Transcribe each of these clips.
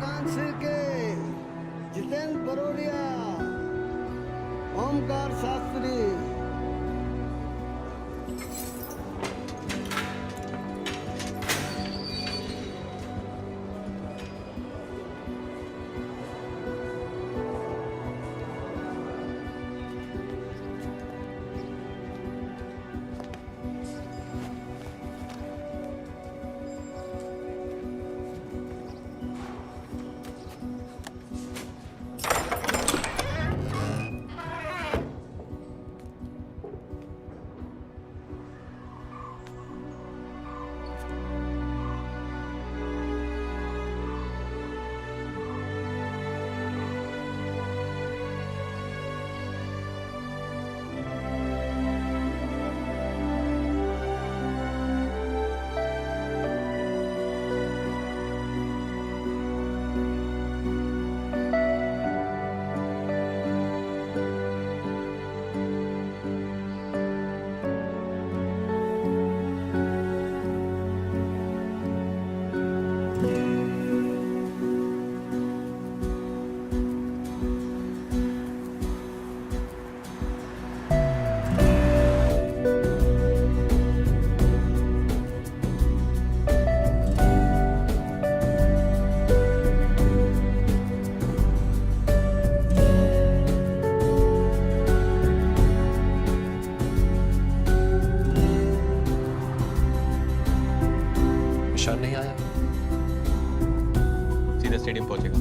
महत्वाकांक्षी के जितेंद्र बरोड़िया, ओमकार शास्त्री। ईशान नहीं आया, सीधे स्टेडियम पहुंचेगा।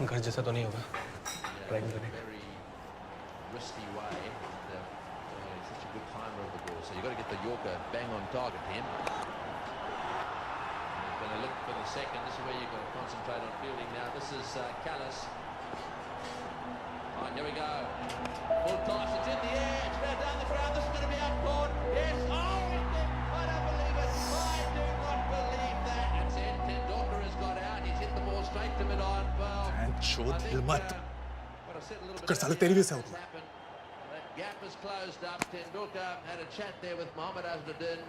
घर जैसा तो नहीं होगा, ड्राइविंग करेगा। Risky way. He's such a good timer of the ball, so you've got to get the Yorker bang on target him. He's going to look for the second. This is where you've got to concentrate on fielding now. This is Callis. Right, here we go. Full toss, it's in the air, it's now down the ground. This is going to be out caught. Yes, oh, I don't believe it. I do not believe that. It's in. Tendulkar has got out. He's hit the ball straight to mid-on. Well, शोध हिलमत कर साले तेरी भी से होता है। That gap is closed up. Tendulkar had a chat there with Mohammad Azharuddin.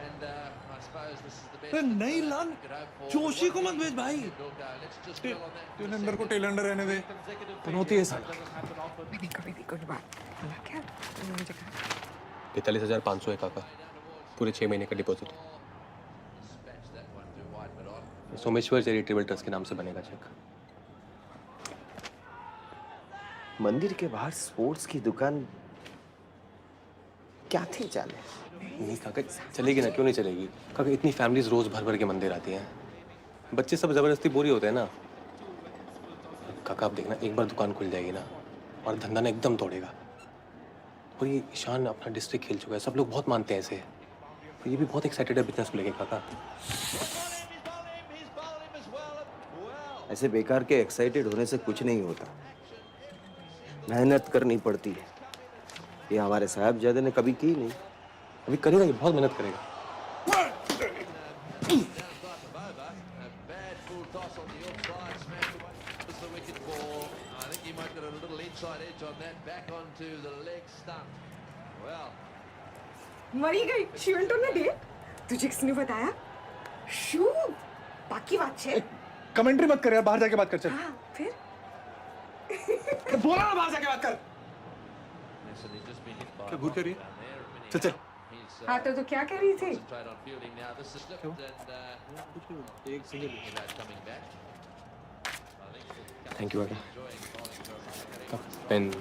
And I suppose this is the best. नहीं लान, जोशी को मत भेज भाई। टेलंडर को टेलंडर रहने दे। पनौती है साला। मैंने कभी भी कोई बात बोला क्या? मुझे कहा 43,500 है काका, पूरे 6 महीने का डिपॉजिट। सोमेश्वर चैरिटेबल ट्रस्ट के नाम से बनेगा चेक। मंदिर के बाहर स्पोर्ट्स की दुकान क्या थी चाले? नहीं काका, चलेगी ना, क्यों नहीं चलेगी काका? इतनी फैमिलीज रोज भर भर के मंदिर आती हैं, बच्चे सब जबरदस्ती बोरी होते हैं ना काका। आप देखना, एक बार दुकान खुल जाएगी ना और धंधा ना एकदम तोड़ेगा। और ये ईशान अपना डिस्ट्रिक्ट खेल चुका है, सब लोग बहुत मानते हैं ऐसे। तो ये भी बहुत एक्साइटेड है बिजनेस को लेके काका। ऐसे बेकार के एक्साइटेड होने से कुछ नहीं होता, मेहनत करनी पड़ती है। ये हमारे साहबजादे ने कभी की नहीं, अभी करेगा, ये बहुत मेहनत करेगा। मरी गई शिवेंटो ने दे तुझे किसने बताया? शू बाकी बात है। कमेंट्री मत कर यार, बाहर जाके बात कर। चल हाँ, फिर बोला ना बाहर जाके बात कर। क्या घूर कर रही है? चल चल। हाँ तो क्या कह रही थी? एक सिंगल। थैंक यू काका। पेन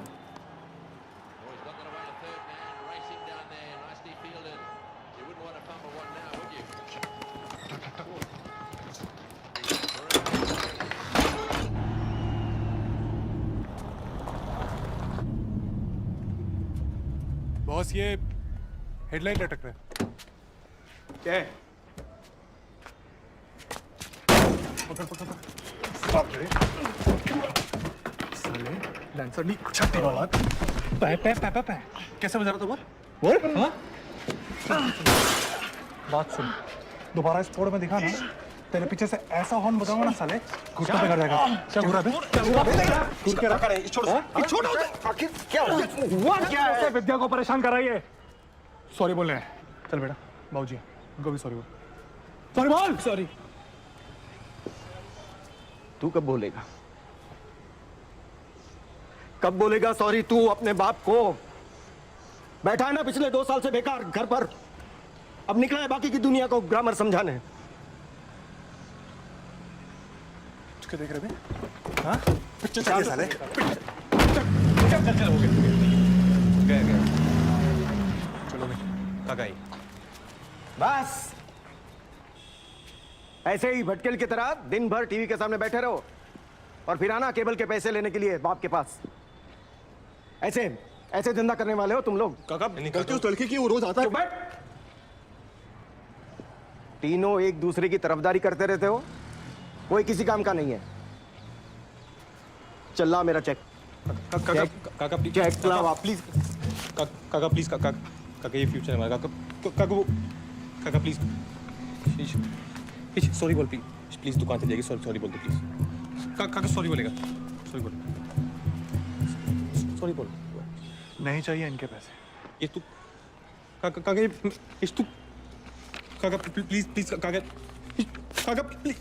बॉस ये हेडलाइट लटक रहा है। क्या है? पकड़ पकड़ पकड़। साले डांसर नहीं छट्टी वाला। पै पै पै पै पै। कैसे बजा रहा था बोल? हाँ? बात सुन, दोबारा इस कोड में दिखा ना, तेरे पीछे से ऐसा हॉर्न बजाऊंगा ना साले, घुटने पे कर जाएगा। क्या बुरा बे? क्या बुरा बे? घुट के रखा है, छोड़ आखिर क्या हुआ? क्या है? विद्या को परेशान कर रही है। सॉरी बोल रहे हैं। चल बेटा, बाबूजी, उनको भी सॉरी बोल। सॉरी बोल। सॉरी। तू कब बोलेगा? कब बोलेगा सॉरी तू अपने बाप को? बैठा है ना पिछले 2 साल से बेकार घर पर, अब निकला है बाकी की दुनिया को ग्रामर समझाने। क्या देख रहे थे? हाँ? पिक्चर चल साले। चल हो गया। चलो भाई, काका ही। बस ऐसे ही भटकेल की तरह दिन भर टीवी के सामने बैठे रहो और फिर आना केबल के पैसे लेने के लिए बाप के पास। ऐसे ऐसे धंधा करने वाले हो तुम लोग। काका गलती उस लड़की की, वो रोज आता है। चुप बैठ। तीनों एक दूसरे की तरफदारी करते रहते हो, कोई किसी काम का नहीं है। चल ला मेरा चेक। काका प्लीज, चेक ला वापस। प्लीज काका प्लीज, काका ये फ्यूचर है हमारा। काका प्लीज सॉरी बोल प्लीज दुकान से जाएगी। सॉरी बोल दो प्लीज। काका सॉरी बोलेगा। सॉरी बोल। नहीं चाहिए इनके पैसे। ये तू काका ये तू काका प्लीज काका प्लीज।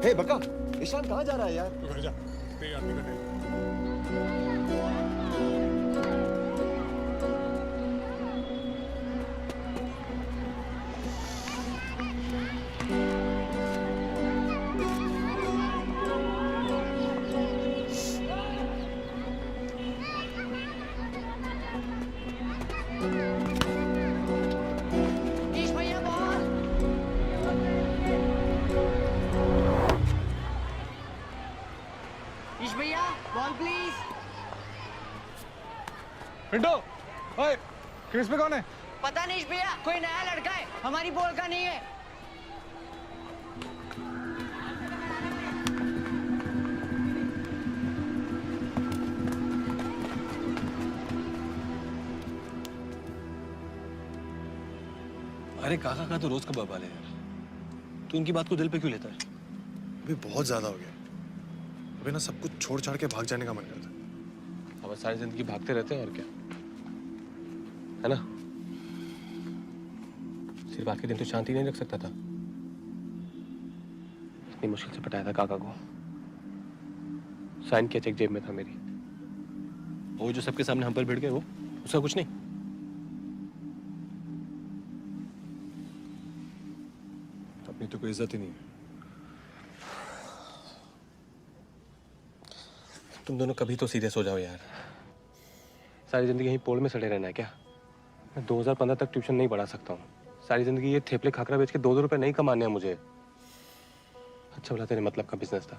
हे बका, ईशान कहाँ जा रहा है यार? तू घर जा, तेरी आदमी का टाइम। ईश भैया बॉल। ईश भैया बॉल प्लीज। पिंटो, ओए, क्रिस पे कौन है? पता नहीं ईश भैया, कोई नया लड़का है, हमारी बॉल का नहीं है। अरे काका का तो रोज का बवाल है यार, तू उनकी बात को दिल पे क्यों लेता है? अभी बहुत ज्यादा हो गया। अभी ना सब कुछ छोड़ छाड़ के भाग जाने का मन करता है। अब सारी जिंदगी भागते रहते हैं और क्या, है ना? सिर्फ आज के दिन तो शांति नहीं रख सकता था। इतनी मुश्किल से पटाया था काका को, साइन किया चेक जेब में था मेरी। वो जो सबके सामने हम पर भिड़ गए, वो उसका कुछ नहीं। अपनी तो कोई इज्जत ही नहीं है। तुम दोनों कभी तो सीरियस हो जाओ यार। सारी जिंदगी यहीं पोल में सड़े रहना है क्या? मैं 2015 तक ट्यूशन नहीं पढ़ा सकता हूँ। सारी जिंदगी ये थेपले खाकरा बेच के 2-2 रुपए नहीं कमाने हैं मुझे। अच्छा बोला तेरे मतलब का बिजनेस था,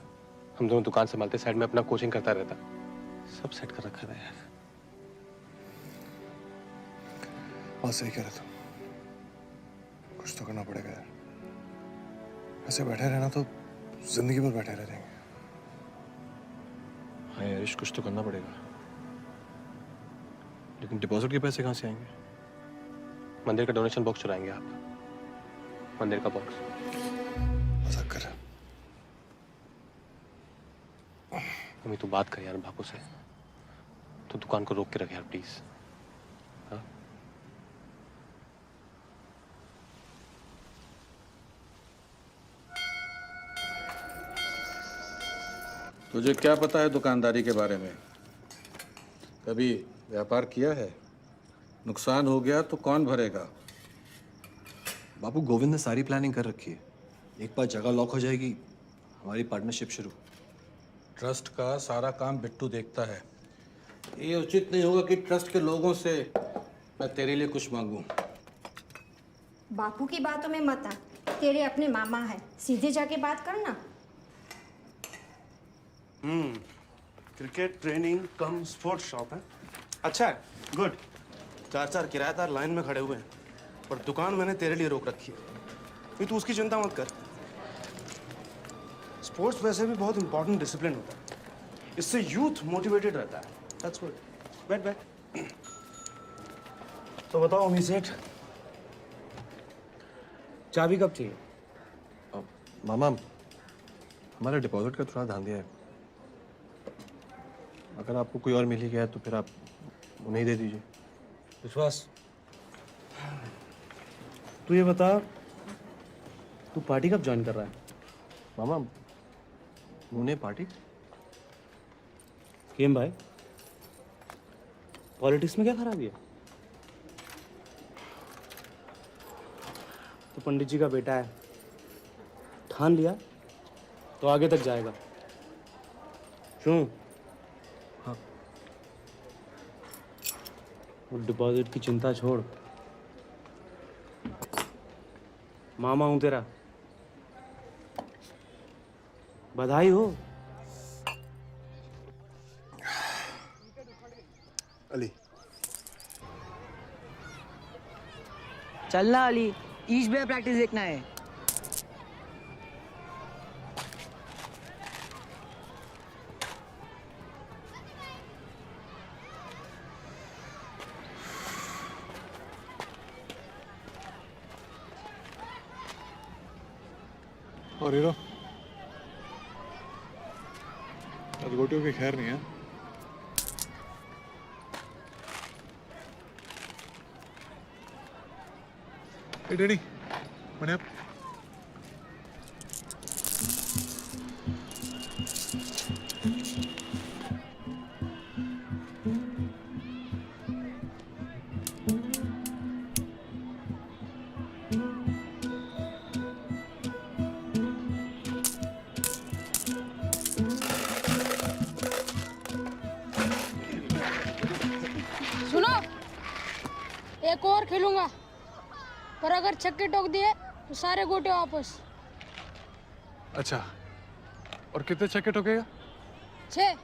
हम दोनों दुकान संभालते, साइड में अपना कोचिंग करता रहता। सब सेट कर रखा था यार। बहुत सही कह रहे तुम, कुछ तो करना पड़ेगा यार। ऐसे बैठे रहना तो जिंदगी भर बैठे रह जाएंगे। हाँ यार, कुछ तो करना पड़ेगा। लेकिन डिपॉजिट के पैसे कहाँ से आएंगे? मंदिर का डोनेशन बॉक्स चुराएंगे आप? मंदिर का बॉक्स? मजाक कर रहा। मम्मी तू बात कर यार बापू से, तो दुकान को रोक के रख यार प्लीज। हाँ? तुझे क्या पता है दुकानदारी के बारे में? कभी व्यापार किया है? नुकसान हो गया तो कौन भरेगा? बापू, गोविंद ने सारी प्लानिंग कर रखी है। एक बार जगह लॉक हो जाएगी, हमारी पार्टनरशिप शुरू। ट्रस्ट का सारा काम बिट्टू देखता है। ये उचित नहीं होगा कि ट्रस्ट के लोगों से मैं तेरे लिए कुछ मांगूं। बापू की बातों में मत आ, तेरे अपने मामा है, सीधे जाके बात करना। क्रिकेट ट्रेनिंग कम स्पोर्ट्स शॉप है। अच्छा है, गुड। 4 किराएदार लाइन में खड़े हुए हैं, पर दुकान मैंने तेरे लिए रोक रखी है। नहीं, तू उसकी चिंता मत कर। स्पोर्ट्स वैसे भी बहुत इंपॉर्टेंट डिसिप्लिन होता है, इससे यूथ मोटिवेटेड रहता है। That's good. बैठ बैठ। तो बताओ अमी सेठ, चाबी कब चाहिए? मामा, हमारे डिपॉजिट का थोड़ा ध्यान दिया है। अगर आपको कोई और मिल ही गया है तो फिर आप उन्हें ही दे दीजिए। विश्वास, तू ये बता, तू पार्टी कब ज्वाइन कर रहा है? मामा, उन्हें पार्टी? केम भाई, पॉलिटिक्स में क्या खराबी है? तो पंडित जी का बेटा है, ठान लिया तो आगे तक जाएगा। क्यों? हाँ। वो डिपॉजिट की चिंता छोड़, मामा हूं तेरा, बधाई हो। अली, चलना अली, ईस्ट में प्रैक्टिस देखना है। और हीरो, आज गोटियों की खैर नहीं है। Hey, Danny, money up. सुनो, एक और खेलूंगा, पर अगर छक्के ठोक दिए तो सारे गोटे वापस। अच्छा, और कितने छक्के ठोकेगा? 6।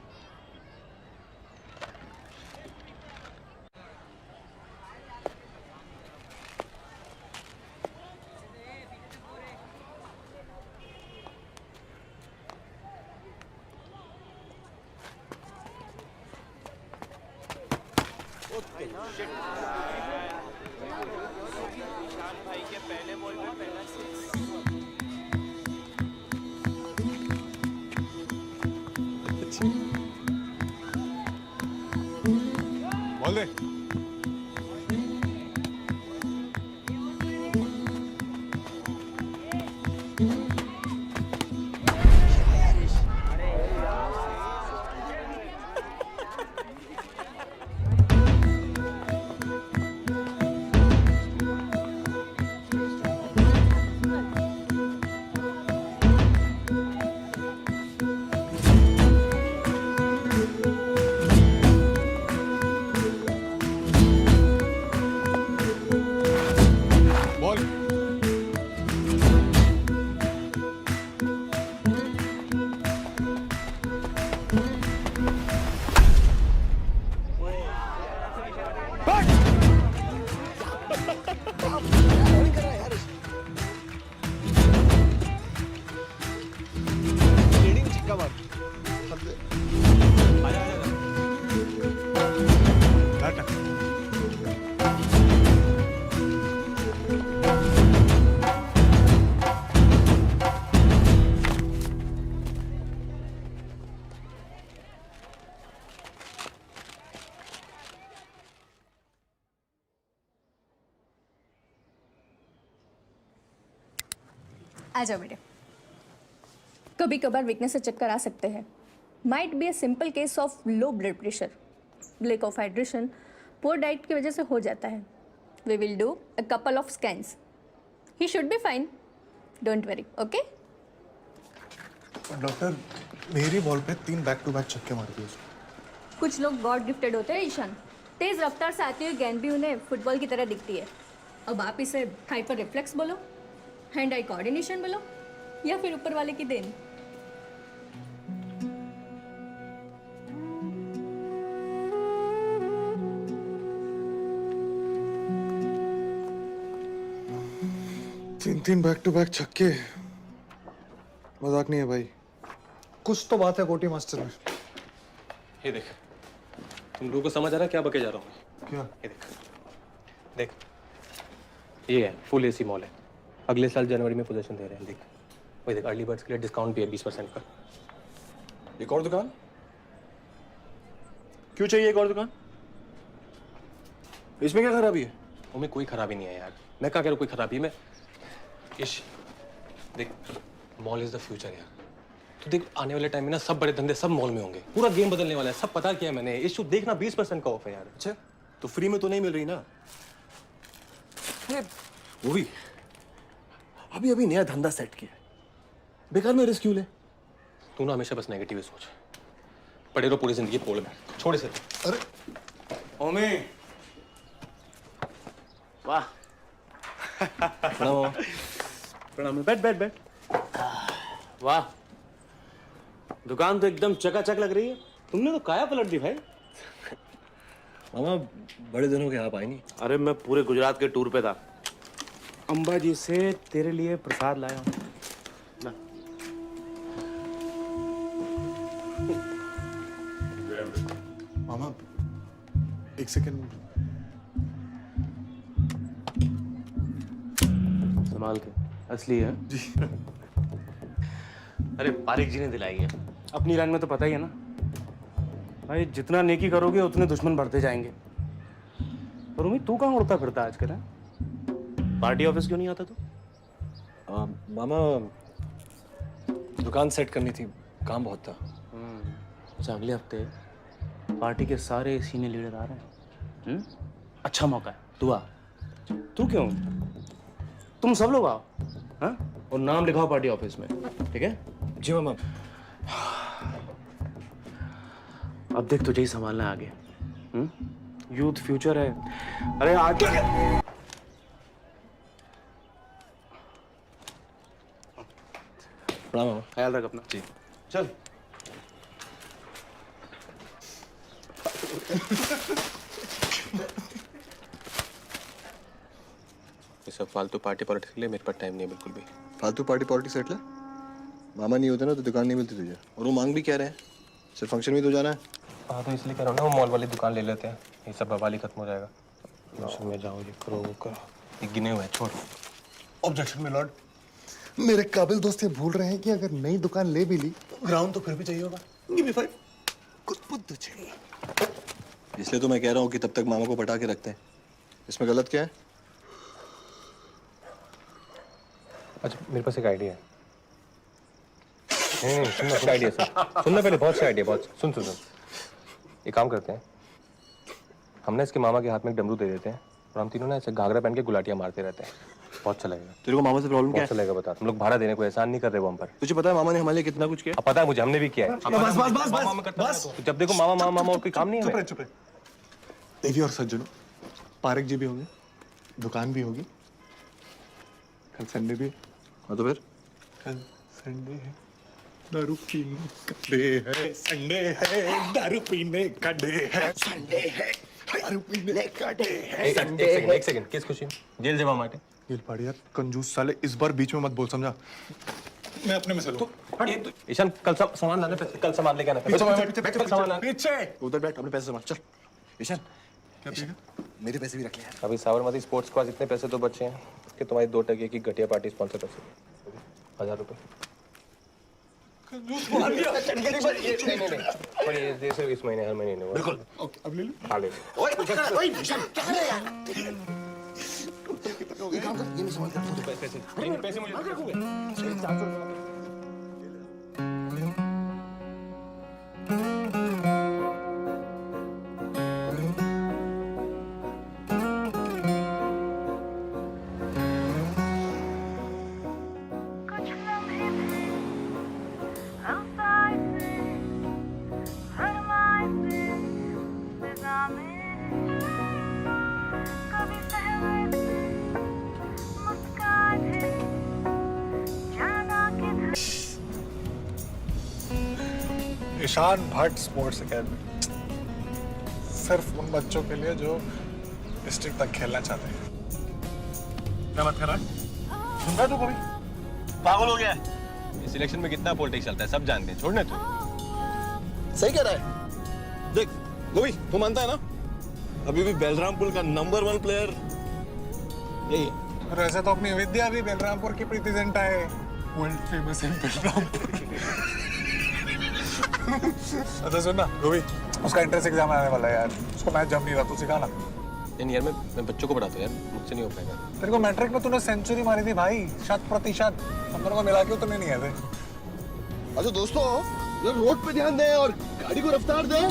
बॉल दे। आ जाओ बेटे। कभी कभार वीकनेस से चक्कर आ सकते हैं। Might be a simple case of low blood pressure, lack of hydration, poor diet की वजह से हो जाता है। We will do a couple of scans. He should be fine, don't worry, okay? Doctor, मेरी बॉल पे 3 बैक टू बैक छक्के मार दिए। कुछ लोग गॉड गिफ्टेड होते हैं ईशान। तेज रफ्तार से आती हुई गेंद भी उन्हें फुटबॉल की तरह दिखती है। अब आप इसे हाइपर रिफ्लेक्स बोलो। हैंड आई कोऑर्डिनेशन बोलो या फिर ऊपर वाले की देन। तीन बैक टू बैक छक्के, मजाक नहीं है भाई। कुछ तो बात है कोटी मास्टर में। ये देख, तुम लोगों को समझ आ रहा है क्या बके जा रहा हूँ? क्या? ये देख, देख, ये है फुल एसी मॉल है, अगले साल जनवरी में पोजीशन दे रहे हैं। देख वही देख, अर्ली बर्ड्स के लिए डिस्काउंट भी है 20% का। एक और दुकान? क्यों चाहिए एक और दुकान? इसमें क्या खराबी है? उनमें कोई खराबी नहीं है यार, मैं क्या कह रहा हूँ कोई खराबी है? मैं इश देख, मॉल इज द फ्यूचर यार। तो देख आने वाले टाइम में ना सब बड़े धंधे सब मॉल में होंगे, पूरा गेम बदलने वाला है, सब पता किया है मैंने। इशू देखना 20% का ऑफ है यार। अच्छा, तो फ्री में तो नहीं मिल रही ना? अरे वो भी अभी अभी नया धंधा सेट किया है, बेकार में रिस्क क्यों ले? तू ना हमेशा बस नेगेटिव सोच, पड़े रहो पूरी जिंदगी पोल में, छोड़ इसे। अरे ओमे, वाह। प्रणाम। प्रणाम। बैठ बैठ बैठ। वाह, दुकान तो एकदम चकाचक लग रही है। तुमने तो काया पलट दी भाई। मामा बड़े दिनों के आप आए नहीं। अरे मैं पूरे गुजरात के टूर पे था, अंबा जी से तेरे लिए प्रसाद लाया हूँ। मामा एक सेकंड, संभाल के, असली है जी। अरे पारिक जी ने दिलाई है। अपनी लाइन में तो पता ही है ना भाई, जितना नेकी करोगे उतने दुश्मन बढ़ते जाएंगे। पर उम्मीद तू कहाँ उड़ता फिरता आजकल है? पार्टी ऑफिस क्यों नहीं आता तू? मामा दुकान सेट करनी थी, काम बहुत था। अच्छा, अगले हफ्ते पार्टी के सारे सीनियर लीडर आ रहे हैं। अच्छा मौका है, तू आ। तू क्यों? तुम सब लोग आओ, हाँ? और नाम लिखाओ पार्टी ऑफिस में, ठीक है? जी मामा। अब देख तुझे ही संभालना है आगे। यूथ फ्यूचर है। अरे आगे प्रणाम मामा। ख्याल रख अपना। जी। चल। ये सब फालतू पार्टी पॉलिटिक्स के लिए मेरे पास टाइम नहीं है बिल्कुल भी। फालतू पार्टी पॉलिटिक्स सेट ले। मामा नहीं होते ना तो दुकान नहीं मिलती तुझे, और वो मांग भी क्या रहे हैं, सिर्फ फंक्शन में तो जाना है। हाँ तो इसलिए कह रहा हूँ ना, वो मॉल वाली दुकान ले लेते हैं, ये सब बवाल ही खत्म हो जाएगा। फंक्शन में जाओ, ये करो वो करो, ये गिने हुए हैं, छोड़। ऑब्जेक्शन में लॉर्ड, मेरे काबिल दोस्त ये भूल रहे हैं कि अगर नई दुकान ले भी ली तो ग्राउंड तो फिर भी चाहिए होगा। गिव मी 5, कुछ बुद्ध चाहिए। इसलिए तो मैं कह रहा हूँ कि तब तक मामा को पटा के रखते हैं। इसमें गलत क्या है? अच्छा मेरे पास एक आइडिया है। नहीं सुनना आइडिया सुनना पहले, बहुत से आइडिया, बहुत सुन। एक काम करते हैं, हम ना इसके मामा के हाथ में एक डमरू दे देते हैं और हम तीनों ना ऐसे घाघरा पहन के गुलाटियां मारते रहते हैं। बहुत अच्छा लगेगा। तेरे को मामा से प्रॉब्लम क्या है? अच्छा लगेगा बता। हम लोग भाड़ा देने को एहसान नहीं कर रहे वो हम पर। तुझे पता है मामा ने हमारे लिए कितना कुछ किया? अब पता है मुझे, हमने भी किया है। बस। तो जब देखो मामा मामा मामा और कोई काम नहीं है। चुप रहे। देवी और सज्जनों, पारक जी भी होंगे, दुकान भी होगी, कल संडे भी। हाँ तो फिर? कल संडे है, दारू पीने का डे है। संडे है, दारू पीने का डे है। संडे है, दारू पीने का डे है। एक सेकंड, किस खुशी में जेल जमा माटे? गिल पाड़ी यार, कंजूस साले, इस बार बीच में मत बोल, समझा? मैं अपने में से लूं। ईशान कल सामान लाने, कल सामान लेके आना। पीछे उधर बैठ, अपने पैसे संभाल। चल ईशान, क्या पिएगा? मेरे पैसे भी रख ले यार। अभी साबरमती स्पोर्ट्स के पास इतने पैसे तो बचे हैं कि तुम्हारी 2 टके की घटिया पार्टी स्पॉन्सर कर सकते। 1000 रुपए। पर ये सिर्फ इस महीने, हर महीने बिल्कुल। ओके, अब ले लो। हाँ ले लो। पैसे मुझे कभी सहमे मुस्कान है प्रशांत भट्ट स्पोर्ट्स एकेडमी, सिर्फ उन बच्चों के लिए जो डिस्ट्रिक्ट तक खेलना चाहते हैं। क्या बात कर रहा है? सुन रहा तू कभी? पागल हो गया है? इस इलेक्शन में कितना पॉलिटिक्स चलता है सब जानते हैं, छोड़ना तू। सही कह रहा है। देख गोभी, तू मानता है ना, अभी भी बलरामपुर का नंबर 1 प्लेयर यही है। और ऐसे तो अपनी विद्या भी बलरामपुर की प्रीति जिंटा है, वर्ल्ड फेमस इन बलरामपुर। अच्छा सुन ना गोभी, उसका एंट्रेंस एग्जाम आने वाला है यार, उसको मैथ जम नहीं रहा, तू सिखा ना। यार मैं बच्चों को पढ़ाता हूँ यार, मुझसे नहीं हो पाएगा। तेरे को मैट्रिक में तूने सेंचुरी मारी थी भाई, 100%। हम दोनों को मिला के उतने नहीं आए थे। अच्छा दोस्तों, ये रोड पे ध्यान दें और गाड़ी को रफ्तार दें।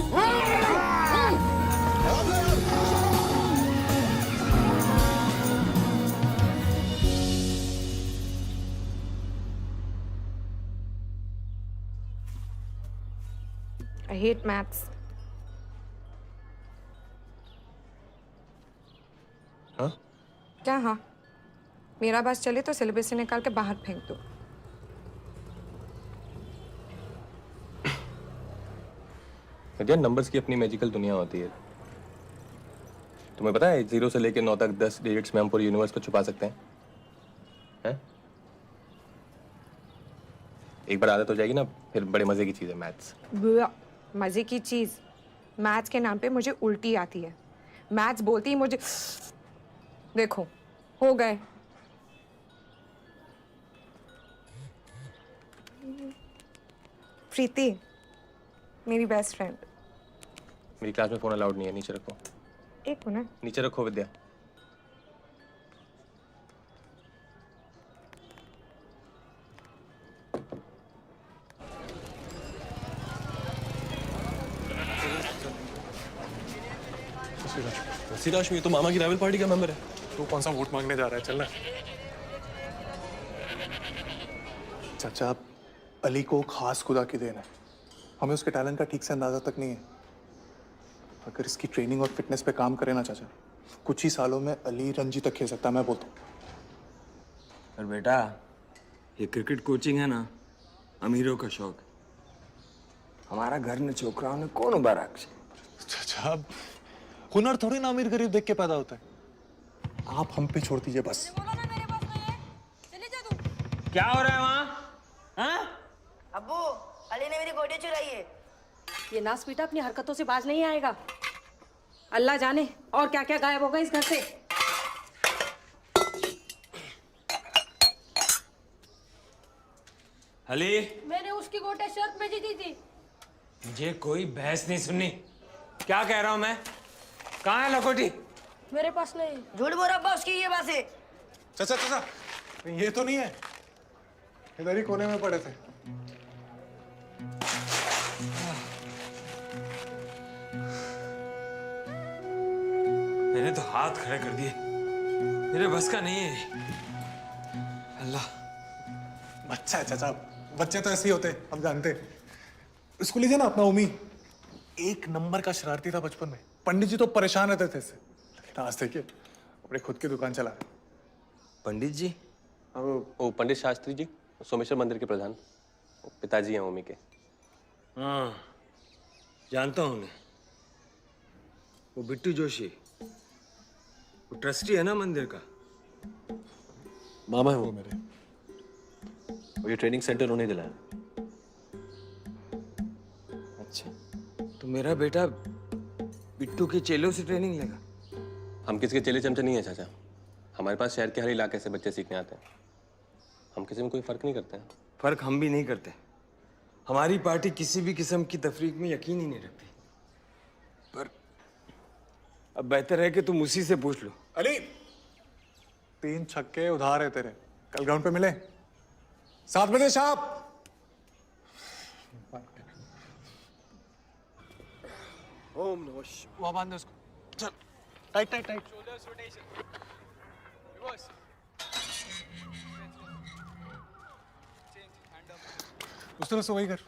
I hate maths. हाँ? क्या हाँ? मेरा बस चले तो सिलेबस से निकाल के बाहर फेंक दो। यार नंबर्स की अपनी मैजिकल दुनिया होती है। तुम्हें पता है 0 से लेकर 9 तक 10 डिजिट्स में हम पूरे यूनिवर्स को छुपा सकते हैं? हैं? एक बार आदत हो जाएगी ना, फिर बड़े मजे की चीज है मैथ्स। मजे की चीज? मैथ्स के नाम पे मुझे उल्टी आती है। मैथ्स बोलती ही मुझे, देखो हो गए। प्रीति मेरी बेस्ट फ्रेंड। मेरी क्लास में फोन अलाउड नहीं है, नीचे रखो। एक मिनट। नीचे रखो विद्या। सिराश, ये तो मामा की राइवल पार्टी का मेंबर है। तू कौन सा वोट मांगने जा रहा है? चलना। चाचा, अली को खास खुदा की देन है, हमें उसके टैलेंट का ठीक से अंदाजा तक नहीं है। अगर इसकी ट्रेनिंग और फिटनेस पे काम करे ना चाचा, कुछ ही सालों में अली रणजी तक खेल सकता है, मैं बोलता हूँ। पर बेटा, ये क्रिकेट कोचिंग है ना, अमीरों का शौक। हमारा घर ने छोकराओं ने कौन उबारा। चाचा, हुनर थोड़ी ना अमीर गरीब देख के पैदा होता है। आप हम पे छोड़ दीजिए बस। क्या हो रहा है वहाँ? हाँ? अब्बू, अली ने मेरी गोटियां चुराई है। ये नास बेटा अपनी हरकतों से बाज नहीं आएगा। अल्लाह जाने और क्या क्या गायब होगा इस घर से। अली, मैंने उसकी गोटियां शर्त में जीती थी। मुझे कोई बहस नहीं सुननी। क्या कह रहा हूँ मैं? कहाँ है लकोटी? मेरे पास नहीं। झूठ बोल रहा अब्बा, उसकी ये बात है। चाचा चाचा, ये तो नहीं है, इधर ही कोने में पड़े थे। मैंने तो हाथ खड़े कर दिए, मेरे बस का नहीं है। अल्लाह। अच्छा है चाचा, बच्चे तो ऐसे ही होते, हम जानते। इसको लीजिए ना अपना उमी, एक नंबर का शरारती था बचपन में। पंडित जी तो परेशान रहते थे इससे, लेकिन आज देखिए अपने खुद की दुकान चला रहे। पंडित जी? वो पंडित शास्त्री जी, सोमेश्वर मंदिर के प्रधान, पिताजी हैं ओमी के। हाँ, जानता हूँ उन्हें। वो बिट्टू जोशी, वो ट्रस्टी है ना मंदिर का। मामा है वो मेरे, और ये ट्रेनिंग सेंटर उन्हें दिलाया। अच्छा, तो मेरा बेटा बिट्टू के चेलों से ट्रेनिंग लेगा? हम किसी के चेले चमचे नहीं है चाचा, हमारे पास शहर के हर इलाके से बच्चे सीखने आते हैं। हम किसी में कोई फर्क नहीं करते हैं। फर्क हम भी नहीं करते। हमारी पार्टी किसी भी किस्म की तफरीक में यकीन ही नहीं रखती। पर अब बेहतर है कि तुम उसी से पूछ लो। अली, 3 छक्के उधार है तेरे, कल ग्राउंड पे मिले 7 बजे शाम। ओम नमः शिवाय। वहां बांध दे उसको, चल टाइट टाइट टाइट। उस तरह से वही कर।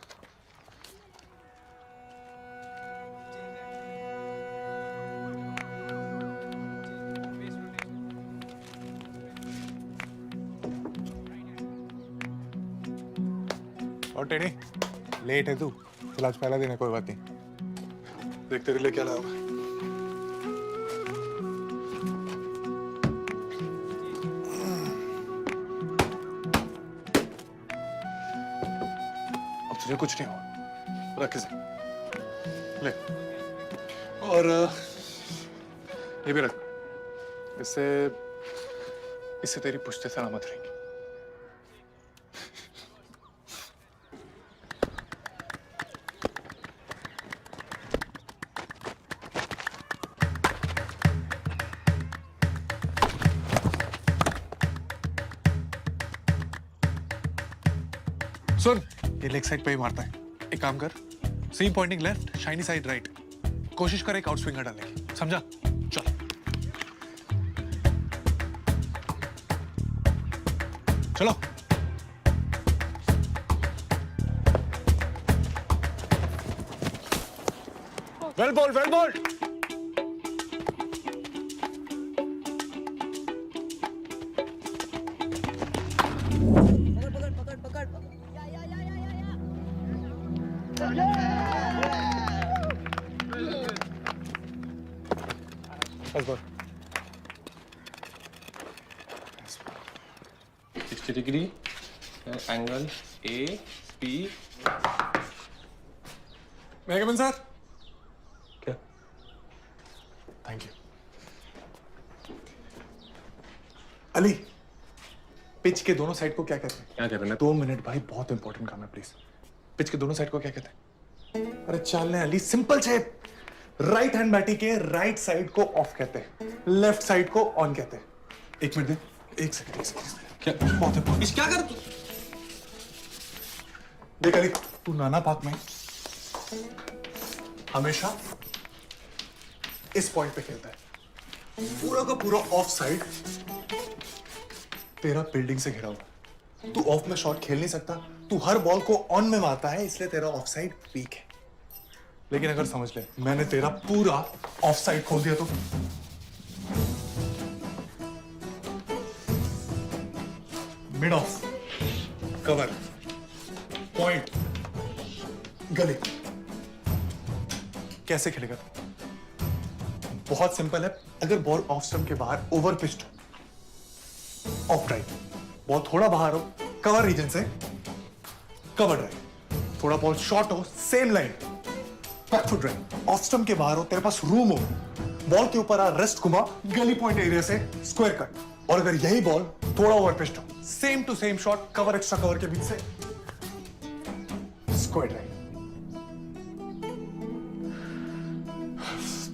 और टेढ़े, लेट है तू। चल आज पहला दिन है, कोई बात नहीं। देख तेरे लिए क्या लाया होगा। अब तुझे कुछ नहीं होगा, रख इसे, ले। और ये भी रख, इससे तेरी पुश्ते सलामत रहेंगी। सुन, ये लेग साइड पे ही मारता है। एक काम कर, same pointing left, shiny side right. कोशिश कर एक आउट स्विंगर डालने की, समझा? चल। चलो। Well ball, well ball. बस बस 60 डिग्री एंगल ए पी। मेघमन सर, क्या? Thank you. अली, पिच के दोनों साइड को क्या कहते हैं? क्या कर रहे हैं? 2 मिनट भाई, बहुत इंपॉर्टेंट काम है प्लीज। पिच के दोनों साइड को क्या कहते हैं? अरे चलने अली, सिंपल से। राइट हैंड बैटी के राइट साइड को ऑफ कहते हैं, लेफ्ट साइड को ऑन कहते हैं। 1 मिनट दे, एक सेकंड। क्या? बहुत इंपॉर्टेंट। क्या कर तू? देख अली, तू नाना पाक में हमेशा इस पॉइंट पे खेलता है। पूरा का पूरा ऑफ साइड तेरा बिल्डिंग से घिरा हुआ। तू ऑफ में शॉट खेल नहीं सकता, तू हर बॉल को ऑन में मारता है, इसलिए तेरा ऑफ साइड वीक है। लेकिन अगर समझ ले, मैंने तेरा पूरा ऑफ साइड खोल दिया तो मिड ऑफ, कवर, पॉइंट, गली, कैसे खेलेगा तू? बहुत सिंपल है। अगर बॉल ऑफ स्टंप के बाहर ओवर पिच्ड हो, ऑफ ड्राइव, बॉल थोड़ा बाहर हो कवर रीजन से, कवर ड्राइव, थोड़ा बॉल शॉर्ट हो same line, back foot drive, off stump के बाहर हो, तेरे पास रूम हो, बॉल के ऊपर आ रेस्ट घुमा, गली पॉइंट एरिया से स्क्वायर कट। और अगर यही बॉल थोड़ा ओवर पिच्ड हो, same to same shot, cover extra cover के बीच से स्क्वायर ड्राइव।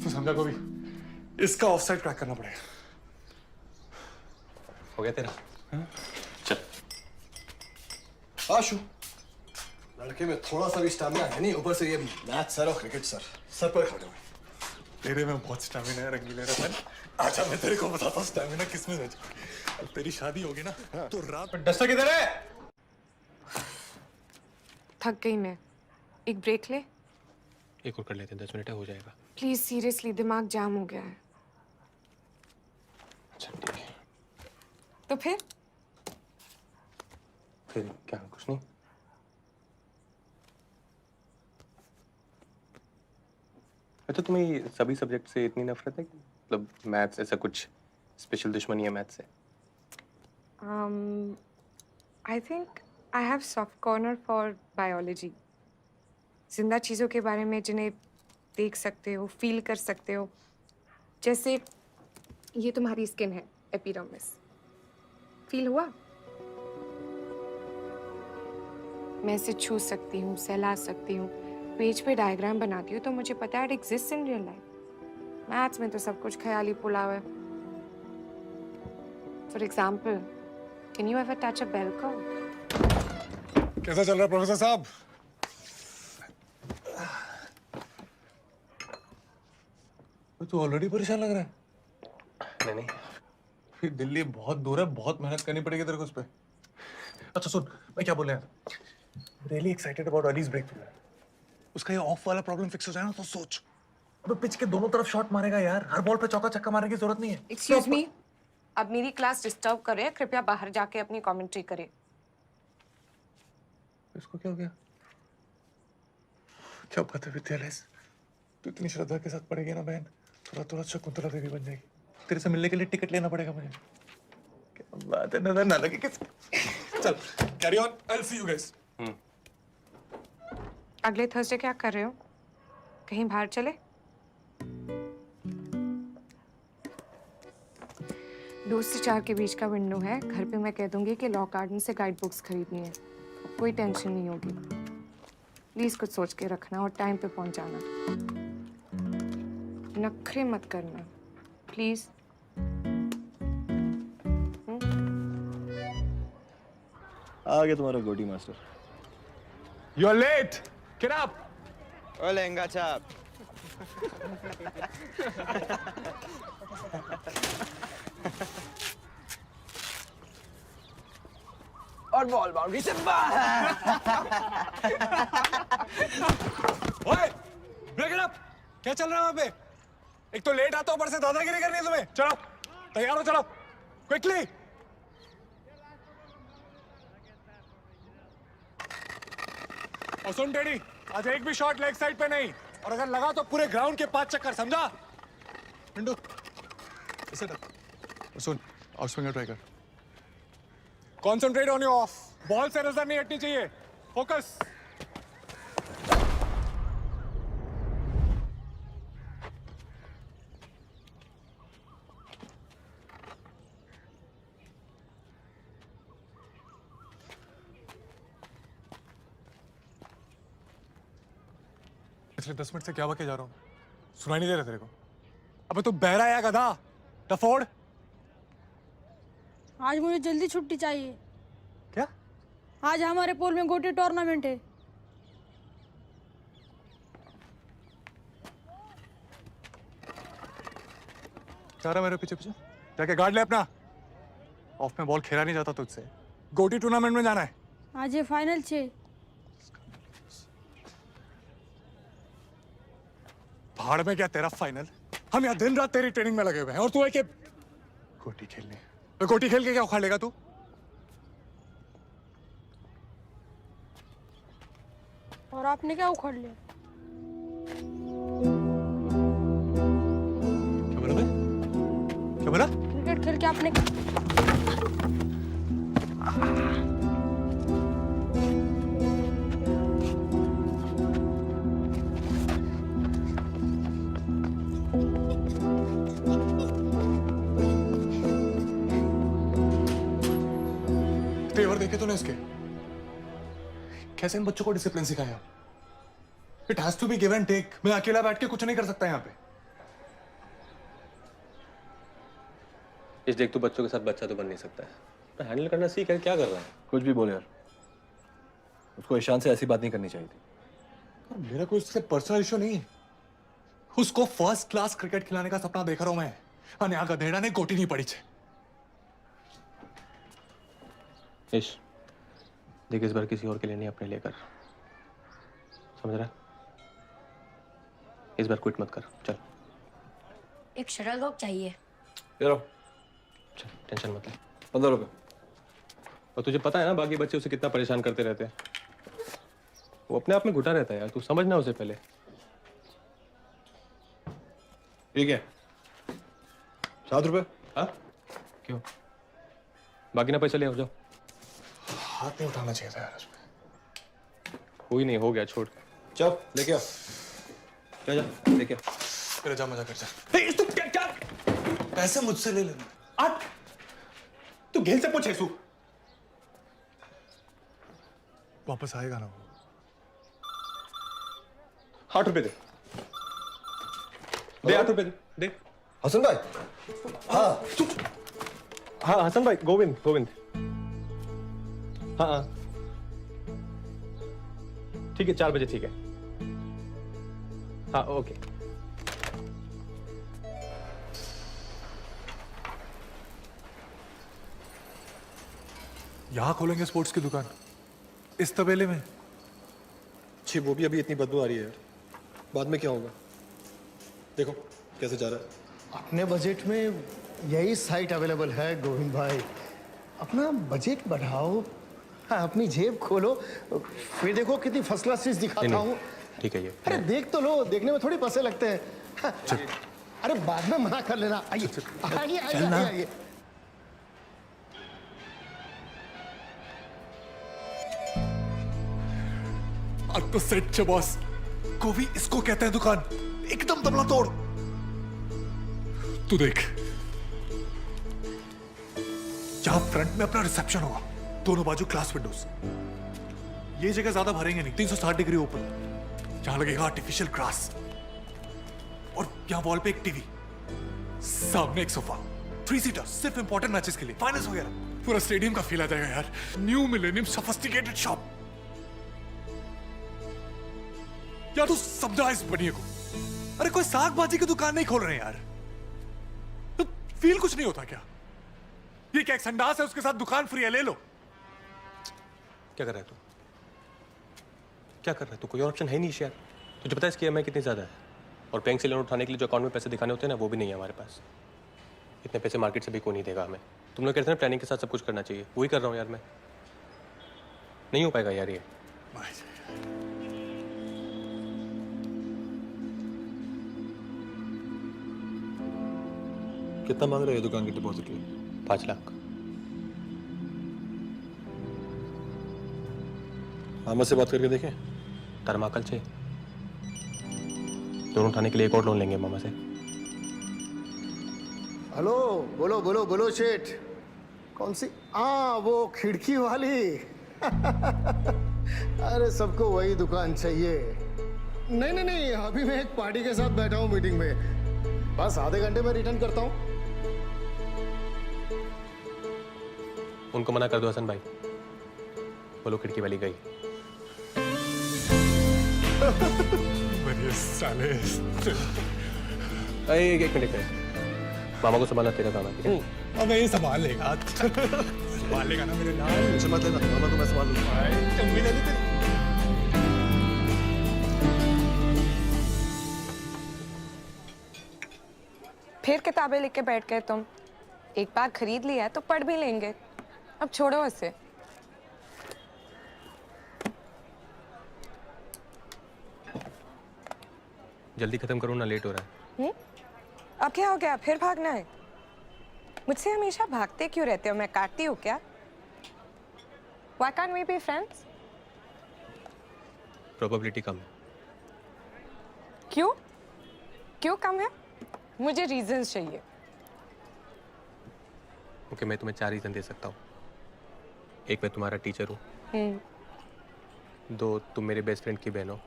तू समझा कोई? इसका ऑफ साइड क्रैक करना पड़ेगा। हो गया तेरा? हाँ? चल। आशु, लड़के में थोड़ा सा भी स्टैमिना है नहीं, ऊपर से ये मैथ सर और क्रिकेट सर पर खड़े हुए। तेरे में बहुत स्टैमिना है रंगीले रतन। आजा मैं तेरे को बताता हूँ स्टैमिना किसमें है। अब तेरी शादी होगी ना तो रात में डस्टर किधर है? थक गई मैं, एक ब्रेक ले। एक और कर लेते हैं, 10 मिनट है, हो जाएगा। प्लीज सीरियसली, दिमाग जाम हो गया है। अच्छा ठीक है। तो फिर क्या? कुछ नहीं। अच्छा, तुम्हें सभी सब्जेक्ट से इतनी नफरत है? मतलब मैथ्स, ऐसा कुछ स्पेशल दुश्मनी है मैथ्स से? I think I have soft corner for biology. जिंदा चीज़ों के बारे में जिन्हें देख सकते हो, फील कर सकते हो। जैसे ये तुम्हारी स्किन है, एपिडर्मिस। फील हुआ? मैं इसे छू सकती हूँ, सहला सकती हूँ, पेज पे डायग्राम बनाती हूँ, तो मुझे पता है it exist in real life. Maths में तो सब कुछ ख्याली पुलाव है। For example, can you ever touch a bell curve? कैसा चल रहा है प्रोफेसर साहब? तू ऑलरेडी परेशान लग रहा है। नहीं। फिर दिल्ली बहुत दूर है, बहुत मेहनत करनी पड़ेगी तेरे को उस पर। अच्छा सुन, मैं क्या बोल रहा हूँ, really excited about allies breakthrough. उसका ये ऑफ वाला प्रॉब्लम फिक्स हो जाए ना तो सोच, अबे पिच के दोनों तरफ शॉट मारेगा यार, हर बॉल पे चौका छक्का मारने की जरूरत नहीं है। एक्सक्यूज मी, अब मेरी क्लास डिस्टर्ब कर रहे हैं, कृपया बाहर जाके अपनी कमेंट्री करें। इसको क्या हो गया? क्या बात है विद्यालय, तू इतनी श्रद्धा के साथ पढ़ेगी ना बहन, थोड़ा थोड़ा शकुंतला देवी बन जाएगी। तेरे से मिलने के लिए टिकट लेना पड़ेगा मुझे। क्या बात है, नजर ना लगे किसी। चल carry on, I will see you guys. अगले थर्सडे क्या कर रहे हो? कहीं बाहर चले? 2 से 4 के बीच का विंडो है। घर पे मैं कह दूंगी कि लॉ गार्डन से गाइड बुक्स खरीदनी है। कोई टेंशन नहीं होगी। प्लीज कुछ सोच के रखना और टाइम पे पहुंच जाना। नखरे मत करना प्लीज। आ गया तुम्हारा गोटी master. You are late, get up. ओ लहंगा छाप। और बॉल बाउंड्री से बाहर। ओए, ब्रेक इट अप। क्या चल रहा है वहां पे? एक तो लेट आता, ऊपर से दादागिरी करनी है तुम्हें। चलो तैयार हो, चलो क्विकली। और सुन टेडी, आज एक भी शॉट लेग साइड पे नहीं, और अगर लगा तो पूरे ग्राउंड के 5 चक्कर, समझा? मिंटू इसे रख। सुन, ऑफ स्विंगर ट्राई कर। Concentrate on your of. Ball से नजर नहीं हटनी चाहिए। फोकस। पिछले 10 मिनट से क्या बके जा रहा हूँ? सुनाई नहीं दे रहा तेरे को? अबे तू बहरा है या गधा? डफोड़। आज मुझे जल्दी छुट्टी चाहिए। क्या? आज हमारे पोल में गोटी टूर्नामेंट है। जा रहा मेरे पीछे पीछे? जाके गार्ड ले अपना। ऑफ में बॉल खेला नहीं जाता तुझसे। गोटी टूर्नामेंट में जाना है। आज ये फाइनल छे। पहाड़ में क्या तेरा फाइनल? हम यहाँ दिन रात तेरी ट्रेनिंग में लगे हुए हैं और तू है कि गोटी खेलनी। तो गोटी खेल के क्या उखाड़ लेगा तू? और आपने क्या उखाड़ लिया? क्या बोला बे? क्या बोला? क्रिकेट खेल के आपने तेवर देखे तूने इसके? कैसे इन बच्चों को डिसिप्लिन सिखाया? It has to be give and take. मैं अकेला बैठ के कुछ नहीं कर सकता यहाँ पे। इस देख, तू बच्चों के साथ बच्चा तो बन नहीं सकता है। तो हैंडल करना सीख है। क्या कर रहा है? कुछ भी बोल यार, उसको ईशान से ऐसी बात नहीं करनी चाहिए थी। मेरा कोई उससे पर्सनल इशू नहीं है। उसको फर्स्ट क्लास क्रिकेट खिलाने का सपना देख रहा हूं मैं। અને આ ગધેડાને गोटी नहीं पड़ी है। इश, देख इस बार किसी और के लिए नहीं, अपने लिए कर। समझ रहा है? इस बार क्विट मत कर। चल एक शटलकॉक चाहिए। चलो चल, टेंशन मत ले। 15 रुपए। और तुझे पता है ना बाकी बच्चे उसे कितना परेशान करते रहते हैं। वो अपने आप में घुटा रहता है यार, तू समझना उसे पहले। ठीक है, 7 रुपए। हाँ क्यों? बाकी ना पैसा ले आओ, जाओ। हाथ नहीं उठाना चाहिए था यार उसमें। कोई नहीं, हो गया, छोड़। चल लेके आ। जा जा लेके आ। तेरे जा मजा कर जा। तू क्या पैसे मुझसे ले लेना। आठ तू घेल से पूछे सू। वापस आएगा ना वो? 8 रुपए दे। दे 8 रुपए दे। हसन भाई। हाँ हाँ हसन भाई, गोविंद। हाँ ठीक है, 4 बजे ठीक है। हाँ ओके। यहां खोलेंगे स्पोर्ट्स की दुकान, इस तबेले में? छी, वो भी अभी इतनी बदबू आ रही है यार। बाद में क्या होगा? देखो कैसे जा रहा है। अपने बजट में यही साइट अवेलेबल है गोविंद भाई। अपना बजट बढ़ाओ, हाँ, अपनी जेब खोलो, फिर देखो कितनी फर्स्ट क्लास चीज दिखाता हूँ। ठीक है ये। अरे देख तो लो, देखने में थोड़ी पैसे लगते हैं। अरे बाद में मना कर लेना। आइए आइए आइए आइए। अब तो सेट है बॉस। गोभी इसको कहते हैं दुकान, एकदम दमला तोड़। तू देख, यहां फ्रंट में अपना रिसेप्शन होगा, दोनों बाजू ग्लास विंडोज। ये जगह ज्यादा भरेंगे नहीं, 360 डिग्री ओपन। यहां लगेगा आर्टिफिशियल ग्रास, और यहां वॉल पे एक टीवी, सामने एक सोफा, 3 सीटर, सिर्फ इंपॉर्टेंट मैचेस के लिए, फाइनल्स वगैरह। पूरा स्टेडियम का फील आ जाएगा यार। New millennium sophisticated shop. यार तू समझा इस बनिए को। अरे कोई साग भाजी की दुकान नहीं खोल रहे यार, तो फील कुछ नहीं होता क्या? ये क्या एक संडास है, उसके साथ दुकान फ्री है, ले लो। क्या कर रहा है तू? क्या कर रहा है तू? कोई और ऑप्शन है नहीं यार। तुझे पता है इसकी EMI कितनी ज्यादा है? और बैंक से लोन उठाने के लिए जो अकाउंट में पैसे दिखाने होते हैं ना, वो भी नहीं है हमारे पास। इतने पैसे मार्केट से भी कोई नहीं देगा हमें। तुम लोग कहते हैं ना प्लानिंग के साथ सब कुछ करना चाहिए, वही कर रहा हूँ यार मैं। नहीं हो पाएगा यार ये। कितना मांग रहे हो दुकान की डिपॉजिट के लिए? 5 लाख। मामा से बात करके देखें। तरमाकल से लोन उठाने के लिए एक और लोन लेंगे मामा से। हेलो, बोलो बोलो बोलो सेठ। कौन सी? वो खिड़की वाली। अरे सबको वही दुकान चाहिए। नहीं नहीं नहीं, अभी मैं एक पार्टी के साथ बैठा हूँ मीटिंग में, बस आधे घंटे में रिटर्न करता हूँ। उनको मना कर दो हसन भाई, बोलो खिड़की वाली गई। मेरे साले। एक मिनट, मामा को संभालना तेरा काम है, ठीक है? अब ये संभाल लेगा। संभाल लेगा ना मेरे लाल। मुझे मत देना, मामा को मैं संभाल लूंगा। चंगी लगी तेरी। फिर किताबें लिख के बैठ गए तुम। एक बार खरीद लिया है तो पढ़ भी लेंगे, अब छोड़ो इसे। जल्दी खत्म करो ना, लेट हो रहा है। अब क्या हो गया, फिर भागना है? मुझसे हमेशा भागते क्यों रहते हो? मैं काटती हूँ क्या? Why can't we be friends? Probability कम है। क्यों? क्यों कम है? मुझे रीजंस चाहिए। ओके, मैं तुम्हें 4 रीजन दे सकता हूँ। 1, मैं तुम्हारा टीचर हूँ। 2, तुम मेरे बेस्ट फ्रेंड की बहन हो।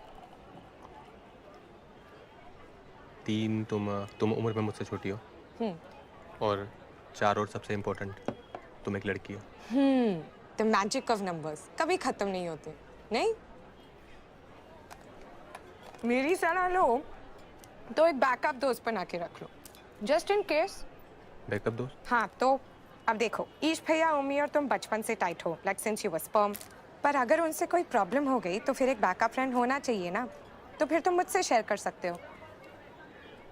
3, तुम उम्र में मुझसे छोटी हो। और 4 और सबसे इम्पोर्टेंट, तुम एक लड़की हो। द मैजिक ऑफ नंबर्स कभी खत्म नहीं होते, नहीं? मेरी सलाह लो तो एक बैकअप दोस्त बना के रख लो, जस्ट इन केस। बैकअप दोस्त? हाँ, तो अब देखो, ईश भैया, उम्मी और तुम बचपन से टाइट हो, like since you were sperm. पर अगर उनसे कोई प्रॉब्लम हो गई तो फिर एक बैकअप फ्रेंड होना चाहिए ना। तो फिर तुम मुझसे शेयर कर सकते हो।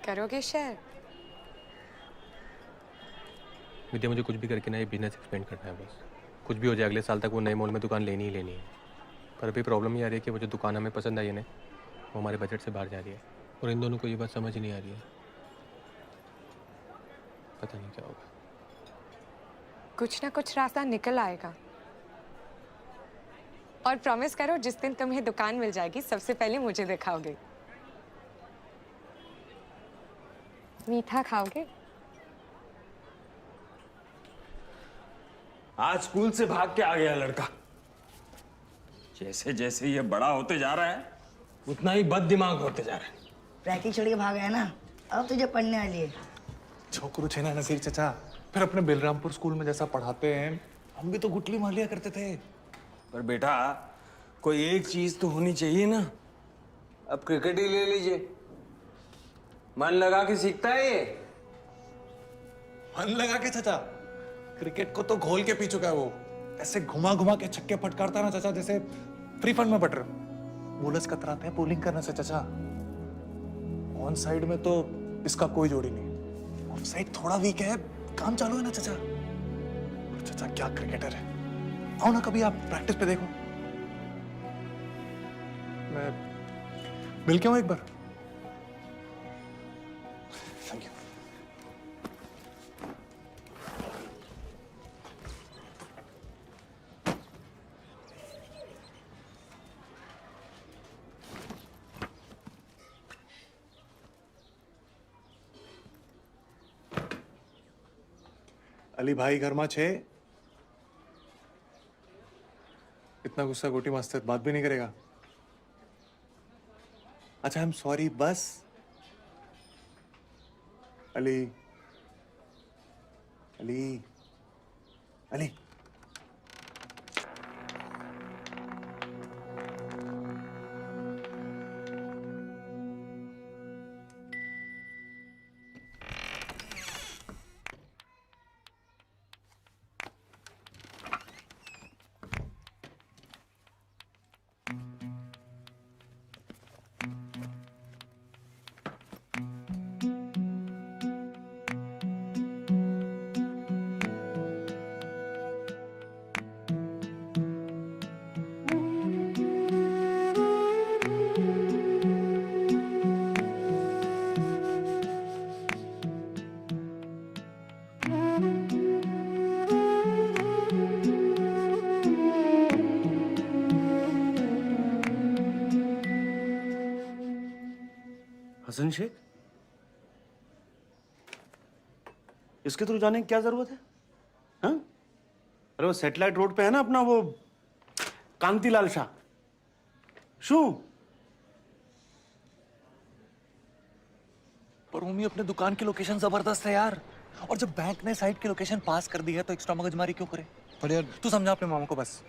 करोगे शेयर? विद्या, मुझे कुछ भी करके ना ये बिजनेस एक्सपेंड करना है बस। कुछ भी हो जाए, अगले साल तक वो नए मॉल में दुकान लेनी ही लेनी है। पर अभी प्रॉब्लम ये आ रही है कि वो जो दुकान हमें पसंद आई है ना, वो हमारे बजट से बाहर जा रही है। और इन दोनों को ये बात समझ ही नहीं आ रही है। पता नहीं क्या होगा। कुछ ना कुछ रास्ता निकल आएगा। और प्रॉमिस करो, जिस दिन तुम्हें दुकान मिल जाएगी सबसे पहले मुझे दिखाओगे। मीठा खाओगे? आज स्कूल से भाग के आ गया लड़का। जैसे जैसे ये बड़ा होते जा रहा है उतना ही बद दिमाग होते जा रहा है। प्रैक्टिस छोड़ के भाग गया ना, अब तुझे पढ़ने वाली है। छोकरू छे ना नसीर चचा, फिर अपने बिलरामपुर स्कूल में जैसा पढ़ाते हैं, हम भी तो गुटली मार लिया करते थे। पर बेटा, कोई एक चीज तो होनी चाहिए ना। अब क्रिकेट ही ले लीजिए, मन लगा के सीखता है ये। मन लगा के चचा? क्रिकेट को तो घोल के पी चुका है वो। ऐसे घुमा घुमा के छक्के फटकारता ना चचा, जैसे फ्री फंड में बट रहे। बोलर्स कतराते हैं बॉलिंग करने से चचा। ऑन साइड में तो इसका कोई जोड़ी नहीं, ऑफ साइड थोड़ा वीक है। काम चालू है ना चचा। और चचा क्या क्रिकेटर है। आओ ना कभी आप प्रैक्टिस पे देखो। मिल के आओ एक बार। Thank you. अली भाई घर में छे। इतना गुस्सा गोटी मास्टर बात भी नहीं करेगा। अच्छा आई एम सॉरी बस। अली अली अली हसन शेख, इसके थ्रू जाने की क्या जरूरत है? हाँ? अरे वो सैटेलाइट रोड पे है ना अपना वो कांतिलाल शाह। शू? पर मम्मी अपने दुकान की लोकेशन जबरदस्त है यार। और जब बैंक ने साइट की लोकेशन पास कर दी है तो एक्स्ट्रा मगजमारी क्यों करे? पर यार तू समझा अपने मामा को बस।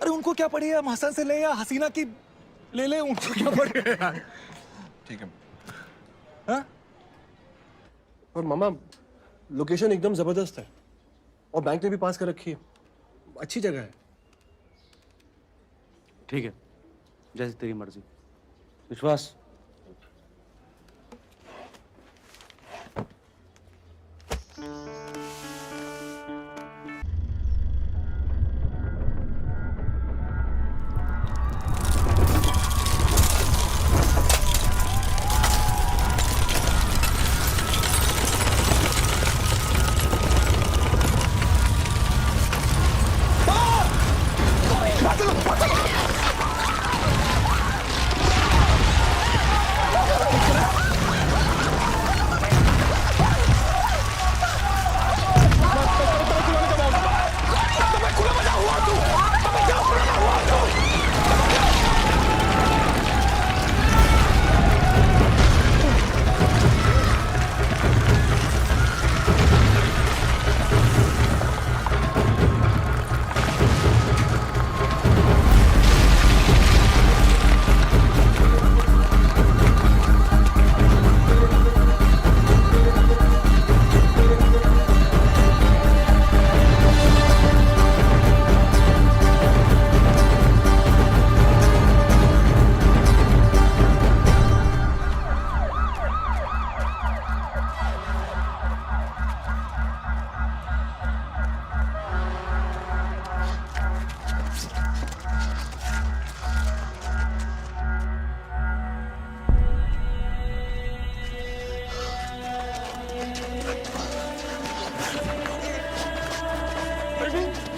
अरे उनको क्या पड़ी है, हम हसन से ले या हसीना की ले ले, उनको क्या पड़ी है यार। ठीक है। हाँ? और मामा लोकेशन एकदम जबरदस्त है और बैंक ने भी पास कर रखी है, अच्छी जगह है। ठीक है, जैसे तेरी मर्जी। विश्वास,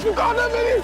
दुकान है मेरी।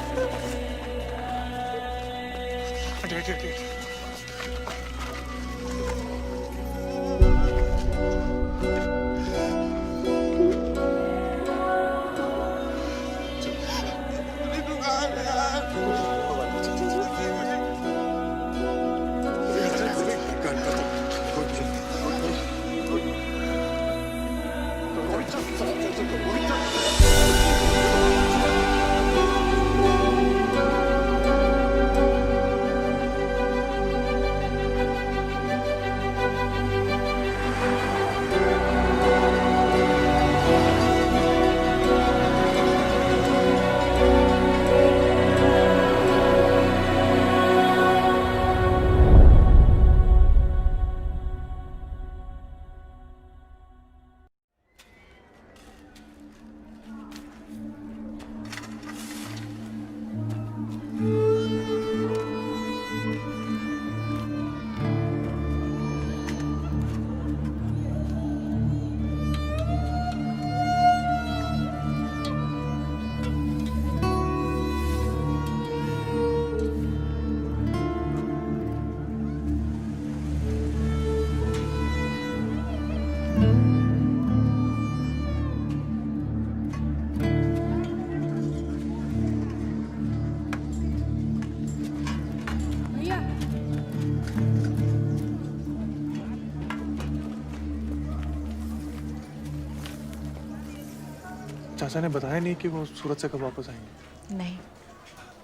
चाचा ने बताया नहीं कि वो सूरत से कब वापस आएंगे? नहीं,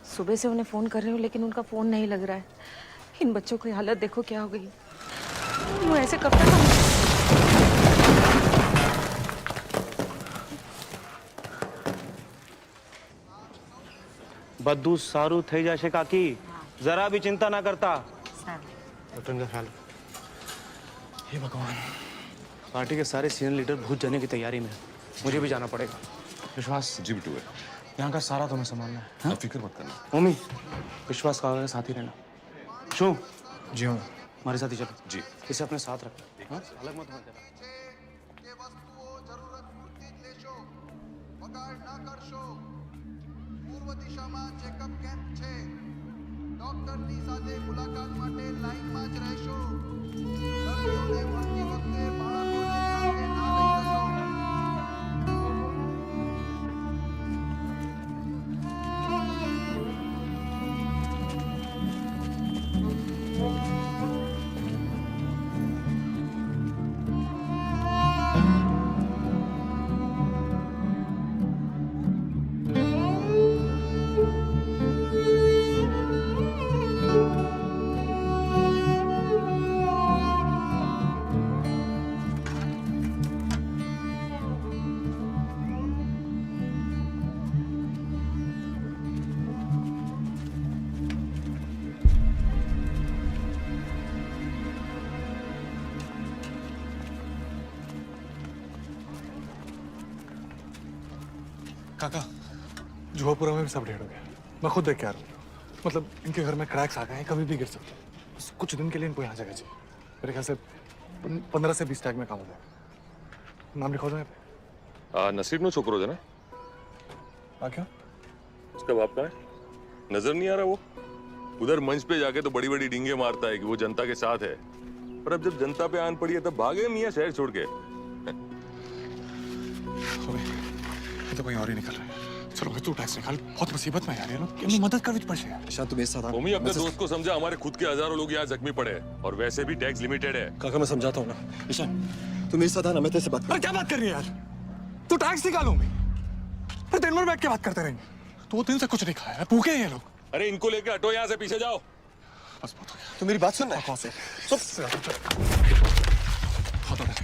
सुबह से उन्हें फोन कर रही हूँ लेकिन उनका फोन नहीं लग रहा है। इन बच्चों की हालत देखो क्या हो गई। वो ऐसे कब तक बद्दू सारू થઈ જશે કાકી जरा भी चिंता ना करता। हे भगवान, पार्टी के सारे सीनियर लीडर भूत जाने की तैयारी में हैं। मुझे भी जाना पड़ेगा। विश्वास जी बिट्टू है, यहाँ का सारा तुम्हें संभालना है। हाँ? आप फिक्र मत करना। मम्मी, विश्वास का साथ ही रहना। शो जी हाँ। हमारे साथ ही चलो। जी। इसे अपने साथ रखना। हाँ? अलग मत होना। પૂર્વ દિશામાં ચેકઅપ કેમ્પ છે. ડોક્ટરની સાથે મુલાકાત માટે લાઈનમાં જ રહેશો. દર્દીઓને મળતી વખતે બાળકોને સાથે ના લઈ જશો. काका, जुआपुरा में भी सब डेढ़ हो गया। मैं खुद देख के आ रहा हूँ। मतलब इनके घर में क्रैक्स आ गए हैं, कभी भी गिर सकते हैं। बस कुछ दिन के लिए इनको यहाँ जगह चाहिए। मेरे ख्याल से 15 से 20 टैग में काम हो जाएगा। नाम लिखवा दो यहाँ पे। नसीब नो छोकरो है ना? क्या? उसका बाप कहाँ है? नजर नहीं आ रहा वो? उधर मंच पे जाके तो बड़ी बड़ी डींगे मारता है कि वो जनता के साथ है, पर अब जब जनता पे आन पड़ी है तब भागे मियाँ शहर छोड़ के। तो कोई और ही निकल रहा है। चलो भाई, तू टैक्स निकाल। बहुत मुसीबत में यार ये लोग। अपनी मदद कर भी पड़े यार। ईशान तुम्हें साथ मम्मी अपने दोस्त को समझा, हमारे खुद के हजारों लोग यहाँ जख्मी पड़े हैं और वैसे भी टैक्स लिमिटेड है। काका मैं समझाता हूँ ना। ईशान तुम मेरे साथ आना, मैं तेरे से बात अरे क्या बात कर रही है यार? तू टैक्स निकालूंगी फिर दिन भर बैठ के बात करते रहेंगे। 2 दिन से कुछ नहीं खाया है, भूखे हैं ये लोग। अरे इनको लेके हटो यहाँ से, पीछे जाओ। बस बहुत हो गया। तू मेरी बात सुन रहा है?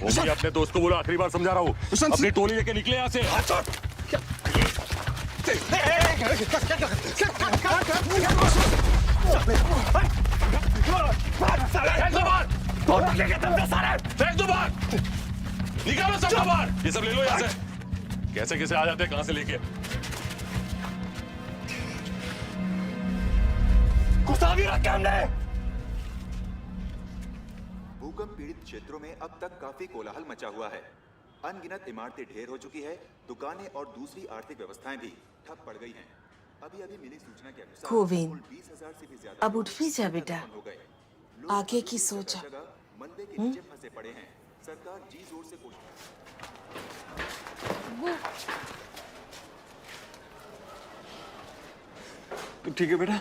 मम्मी अपने दोस्त को बोलो, आखिरी बार समझा रहा हूँ, अपनी टोली लेके निकले यहाँ से। निकालो सब बाहर, ये सब ले लो यहाँ से। कैसे कैसे आ जाते हैं, कहाँ से लेके? गुस्सा भी रखा हमने। भूकंप पीड़ित क्षेत्रों में अब तक काफी कोलाहल मचा हुआ है। अनगिनत इमारतें ढेर हो चुकी है, दुकानें और दूसरी आर्थिक व्यवस्थाएं भी ठप पड़ गई हैं। अभी अभी मिली सूचना के अनुसार गोविंद, 20,000 से भी ज्यादा अब उठ भी जा बेटा। हो गए। आगे की सोचा। मंदिर के नीचे फंसे पड़े हैं। सरकार जी जोर से कोशिश। तू ठीक है बेटा?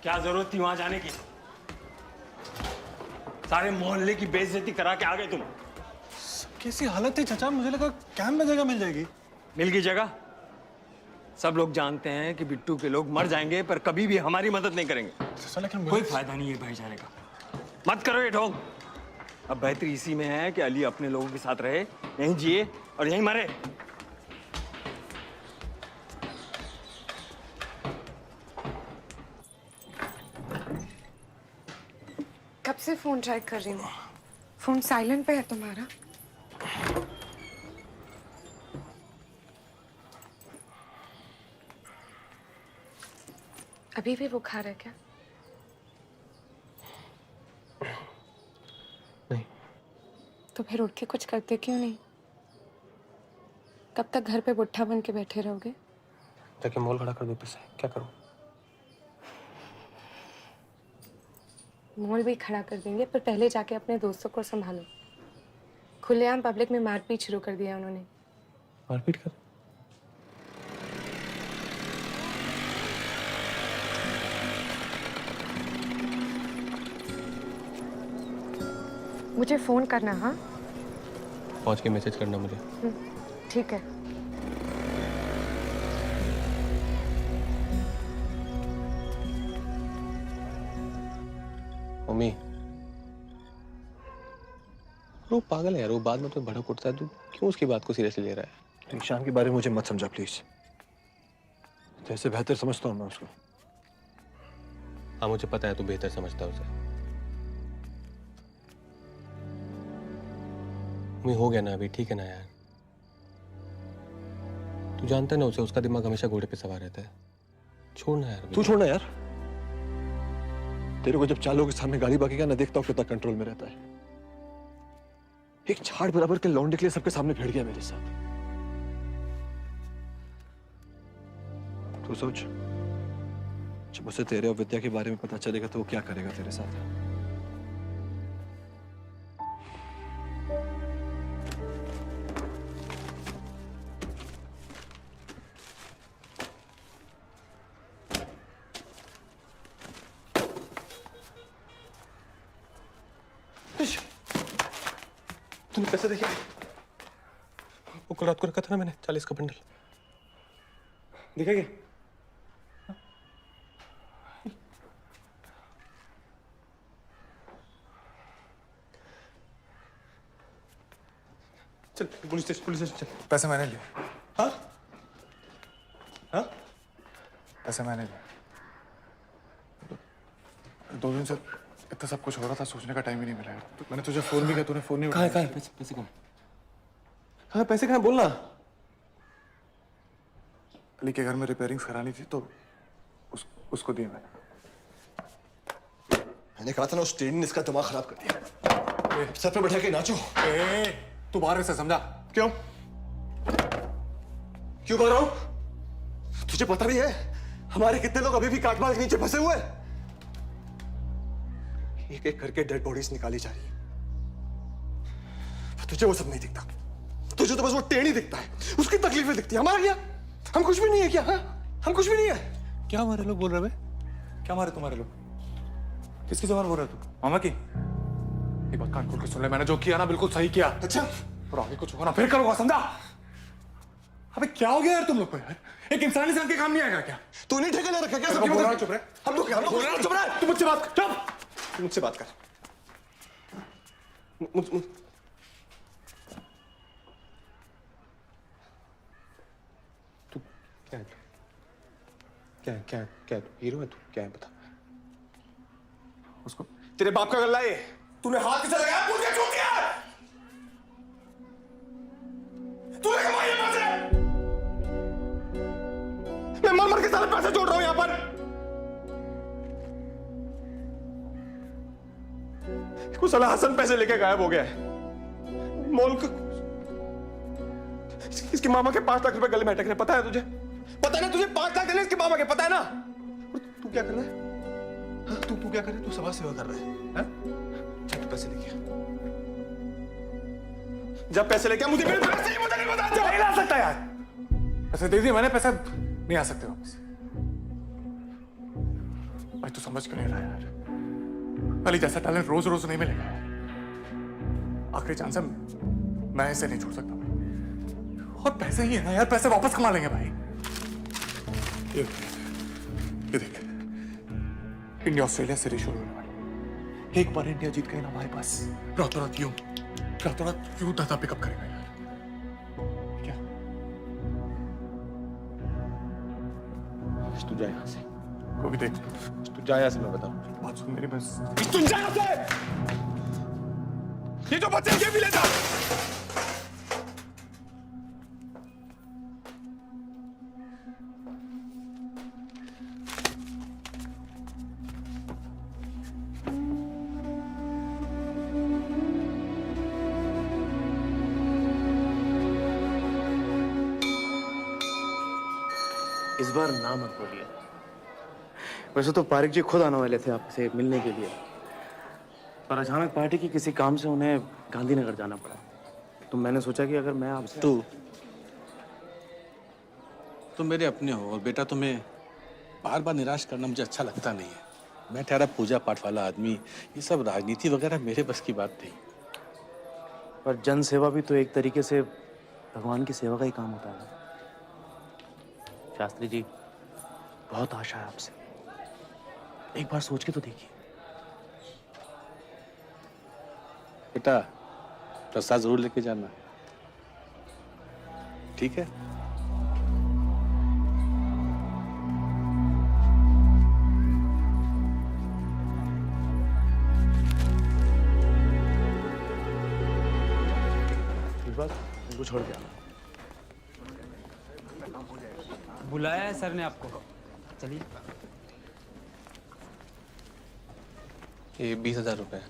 क्या जरूरत थी वहां जाने की? सारे मोहल्ले की बेइज्जती करा के आ गए तुम। कैसी हालत थी चाचा? मुझे लगा कैंप में जगह मिल जाएगी। मिल गई जगह? सब लोग जानते हैं कि बिट्टू के लोग मर जाएंगे पर कभी भी हमारी मदद नहीं करेंगे। लेकिन कोई फायदा नहीं है भाईचारे का। मत करो ये ढोंग। अब बेहतरी इसी में है कि अली अपने लोगों के साथ रहे, यहीं जिए और यहीं मरे। कब से फोन ट्राई कर रही हूँ, फोन साइलेंट पे है तुम्हारा। अभी भी बुखार है क्या? नहीं। तो फिर उठ के कुछ करते क्यों नहीं? कब तक घर पे बुट्ठा बन के बैठे रहोगे? जाके मॉल खड़ा कर दो, पैसे क्या करूं? मॉल भी खड़ा कर देंगे, पर पहले जाके अपने दोस्तों को संभालो। खुलेआम पब्लिक में मारपीट शुरू कर दिया उन्होंने। मारपीट कर? मुझे फ़ोन करना। हाँ पहुंच के मैसेज करना मुझे। ठीक है। मम्मी वो पागल है यार, वो बाद में तो भड़क उठता है। तू क्यों उसकी बात को सीरियसली ले रहा है? ईशान के बारे में मुझे मत समझा प्लीज। जैसे बेहतर समझता हूँ मैं उसको। हाँ मुझे पता है तू बेहतर समझता है उसे। मम्मी हो गया ना अभी, ठीक है ना यार? तू जानता है ना उसे, उसका दिमाग हमेशा घोड़े पे सवार रहता है। छोड़ ना यार अभी। तू छोड़ना यार। तेरे को जब चालों के सामने गाड़ी बाकी का ना देखता हूँ कितना कंट्रोल में रहता है। एक झाड़ बराबर के लौंडे के लिए सबके सामने भिड़ गया मेरे साथ। तू सोच, जब उसे तेरे और विद्या के बारे में पता चलेगा तो वो क्या करेगा तेरे साथ। तूने पैसे देखे? वो कल रात को रखा था ना मैंने 40 का बंडल, देखा क्या? चल पुलिस स्टेशन चल। पैसे मैंने लिए। हाँ हाँ पैसे मैंने लिए। 2 दिन से इतना सब कुछ हो रहा था, सोचने का टाइम ही नहीं मिला यार। मैंने तुझे फोन भी किया, तूने फोन नहीं उठाया। कहाँ है पैसे? पैसे कहाँ? पैसे कहाँ? बोलना। अली के घर में रिपेयरिंग्स करानी थी तो उसको दिए मैंने। मैंने कहा था ना उस ट्रेन ने इसका दिमाग खराब कर दिया। सर पे बैठा के नाचो। तू बाहर से समझा क्यों? क्यों बोल रहा हूं? तुझे पता नहीं है हमारे कितने लोग अभी भी काटमाल के नीचे फंसे हुए हैं? एक एक करके डेड बॉडीज निकाली जा रही है। तुझे वो सब नहीं दिखता। तुझे तो बस वो टेढ़ी दिखता है, उसकी तकलीफें दिखती है। हमारा क्या? हम कुछ भी नहीं है क्या? हाँ? हम कुछ भी नहीं है। क्या हमारे लोग बोल रहे हैं? क्या मारे तुम्हारे लोग? किसकी जबान बोल रहे तू? मामा की? एक बात कान खोल के सुन ले, मैंने जो किया ना बिल्कुल सही किया। अच्छा और आगे कुछ होगा ना फिर करूंगा, समझा? अबे क्या हो गया यार तुम लोग को यार? एक इंसानी जान के काम नहीं आएगा क्या? तू नहीं ठेका ले रखा क्या? बोल रहा है, चुप रहे। हम लोग चुप रहे। तू मुझसे बात कर। चुप। तू मुझसे बात कर। तू क्या है? क्या तू हीरो है? तू क्या है बता? उसको तेरे बाप का गल्ला है। तूने हाथ किसे लगाया? पूछ के क्यों किया? तूने कमाए पैसे? मैं मर मर के सारे पैसे जोड़ रहा हूं यहां पर। कुछ साला हसन पैसे लेके गायब हो गया है। मोल इसकी मामा के 5 लाख रुपए गले में अटक रहे। पता है तुझे? पता है ना तुझे? 5 लाख देने इसके मामा के, पता है ना? और तू क्या कर रहा है? हाँ, तू क्या कर रहा है? तू समाज सेवा कर रहा है? हाँ? जा तू पैसे लेके आ। जब पैसे लेके आ, मुझे मेरे पैसे ही मुझे नहीं बता। नहीं ला सकता यार। पैसे दे दिए मैंने, पैसे नहीं आ सकते वापस। भाई तू समझ क्यों नहीं रहा यार? अली जैसा टैलेंट रोज रोज नहीं मिलेगा। आखिरी चांस है, मैं इसे नहीं छोड़ सकता। और पैसे ही है ना यार, पैसे वापस कमा लेंगे भाई। ये देख, इंडिया ऑस्ट्रेलिया सीरीज शुरू होने वाली। एक बार इंडिया जीत गई ना हमारे पास, रातों रात यूं दादा पिकअप करेगा यार। क्या? तू जा यहाँ से। वो भी देख, तू जा यहाँ से, मैं बता रहा हूँ। बात सुन मेरी बस। तू जा यहाँ से। ये जो बच्चे ये भी ले जा। इस बार ना मत बोलिए। वैसे तो पारिक जी खुद आने वाले थे आपसे मिलने के लिए, पर अचानक पार्टी की किसी काम से उन्हें गांधीनगर जाना पड़ा। तो मैंने सोचा कि अगर मैं आपसे तुम मेरे अपने हो और बेटा तुम्हें बार बार निराश करना मुझे अच्छा लगता नहीं है। मैं ठहरा पूजा पाठ वाला आदमी, ये सब राजनीति वगैरह मेरे बस की बात नहीं। पर जन सेवा भी तो एक तरीके से भगवान की सेवा का ही काम होता है ना। शास्त्री जी, बहुत आशा है आपसे, एक बार सोच के तो देखिए। बेटा प्रसाद जरूर लेके जाना, ठीक है? बस उनको छोड़ के आना। बुलाया है सर ने आपको, चलिए। ये 20,000 रुपए है,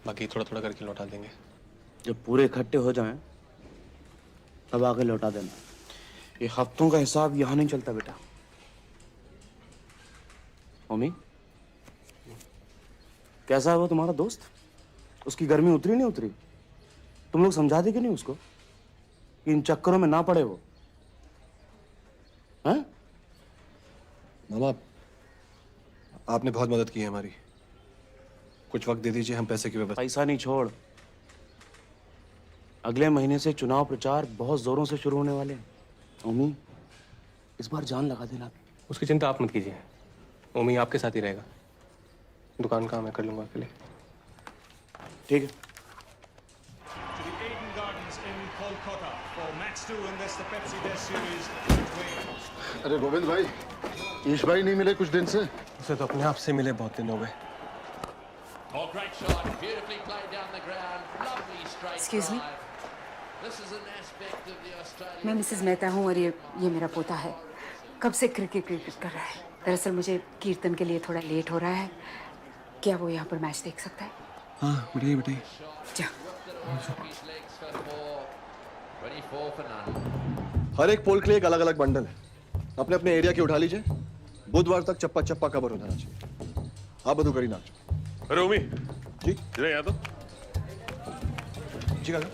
बाकी थोड़ा थोड़ा करके लौटा देंगे। जब पूरे इकट्ठे हो जाएं तब आगे लौटा देना। ये हफ्तों का हिसाब यहाँ नहीं चलता बेटा। मम्मी, कैसा है वो तुम्हारा दोस्त? उसकी गर्मी उतरी नहीं उतरी? तुम लोग समझा दे कि नहीं उसको कि इन चक्करों में ना पड़े वो? हैं? मामा, आपने बहुत मदद की है हमारी, कुछ वक्त दे दीजिए, हम पैसे की व्यवस्था। पैसा नहीं छोड़, अगले महीने से चुनाव प्रचार बहुत जोरों से शुरू होने वाले हैं। ओमी, इस बार जान लगा देना। उसकी चिंता आप मत कीजिए, ओमी आपके साथ ही रहेगा। दुकान का मैं कर लूंगा अकेले। ठीक है। अरे गोविंद भाई, ईश भाई नहीं मिले कुछ दिन से? उसे तो अपने आप से मिले बहुत दिन हो गए। Oh, great shot. Beautifully played down the ground. Lovely straight Excuse me? drive. This is an aspect of the Australian... मैं मिसेस मेहता हूँ और ये मेरा पोता है। कब से क्रिकेट कर रहा है। दरअसल मुझे कीर्तन के लिए थोड़ा लेट हो रहा है। क्या वो यहाँ पर मैच देख सकता है? हाँ बताइए बताइए। जा। हर एक पोल के लिए एक अलग अलग बंडल है, अपने अपने एरिया की उठा लीजिए। बुधवार तक चप्पा चप्पा कवर हो जाना चाहिए। आप बधु करी नाच। अरे ओमी जी इधर यहाँ तो जी काका।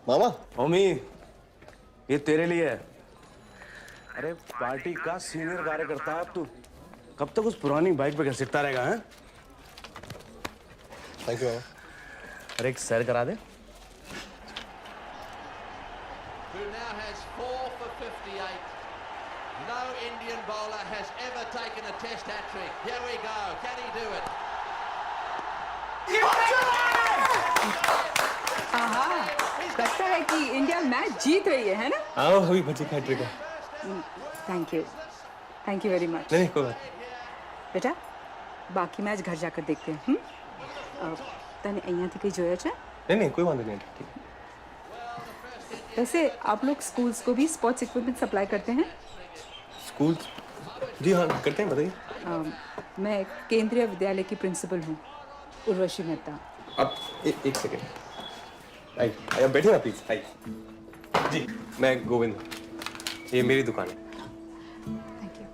मामा, ओमी, ये तेरे लिए है। अरे पार्टी का सीनियर कार्यकर्ता है अब तू, कब तक उस पुरानी बाइक पे घसीटता रहेगा? हैं? Thank you. अरे एक सैर करा दे। Who now has 4 for 58. No Indian bowler has ever taken a test hat-trick. Here we go. Can he do it? हाँ, लगता है कि इंडिया मैच जीत रही है ना? आओ अभी बच्चे का ट्रिक है। Thank you very much. नहीं कोई बात। बेटा, बाकी मैच घर जाकर देखते हैं। तने અહીંયાથી કઈ જોયા છે? नहीं कोई बात नहीं, ठीक। वैसे आप लोग स्कूल्स को भी स्पोर्ट्स इक्विपमेंट सप्लाई करते हैं? स्कूल? जी हाँ करते हैं, बताइए। मैं केंद्रीय विद्यालय की प्रिंसिपल हूँ, उर्वशी मेहता। अब एक सेकेंड, आइए बैठिए ना प्लीज। आइए जी, मैं गोविंद, ये मेरी दुकान है। Thank you.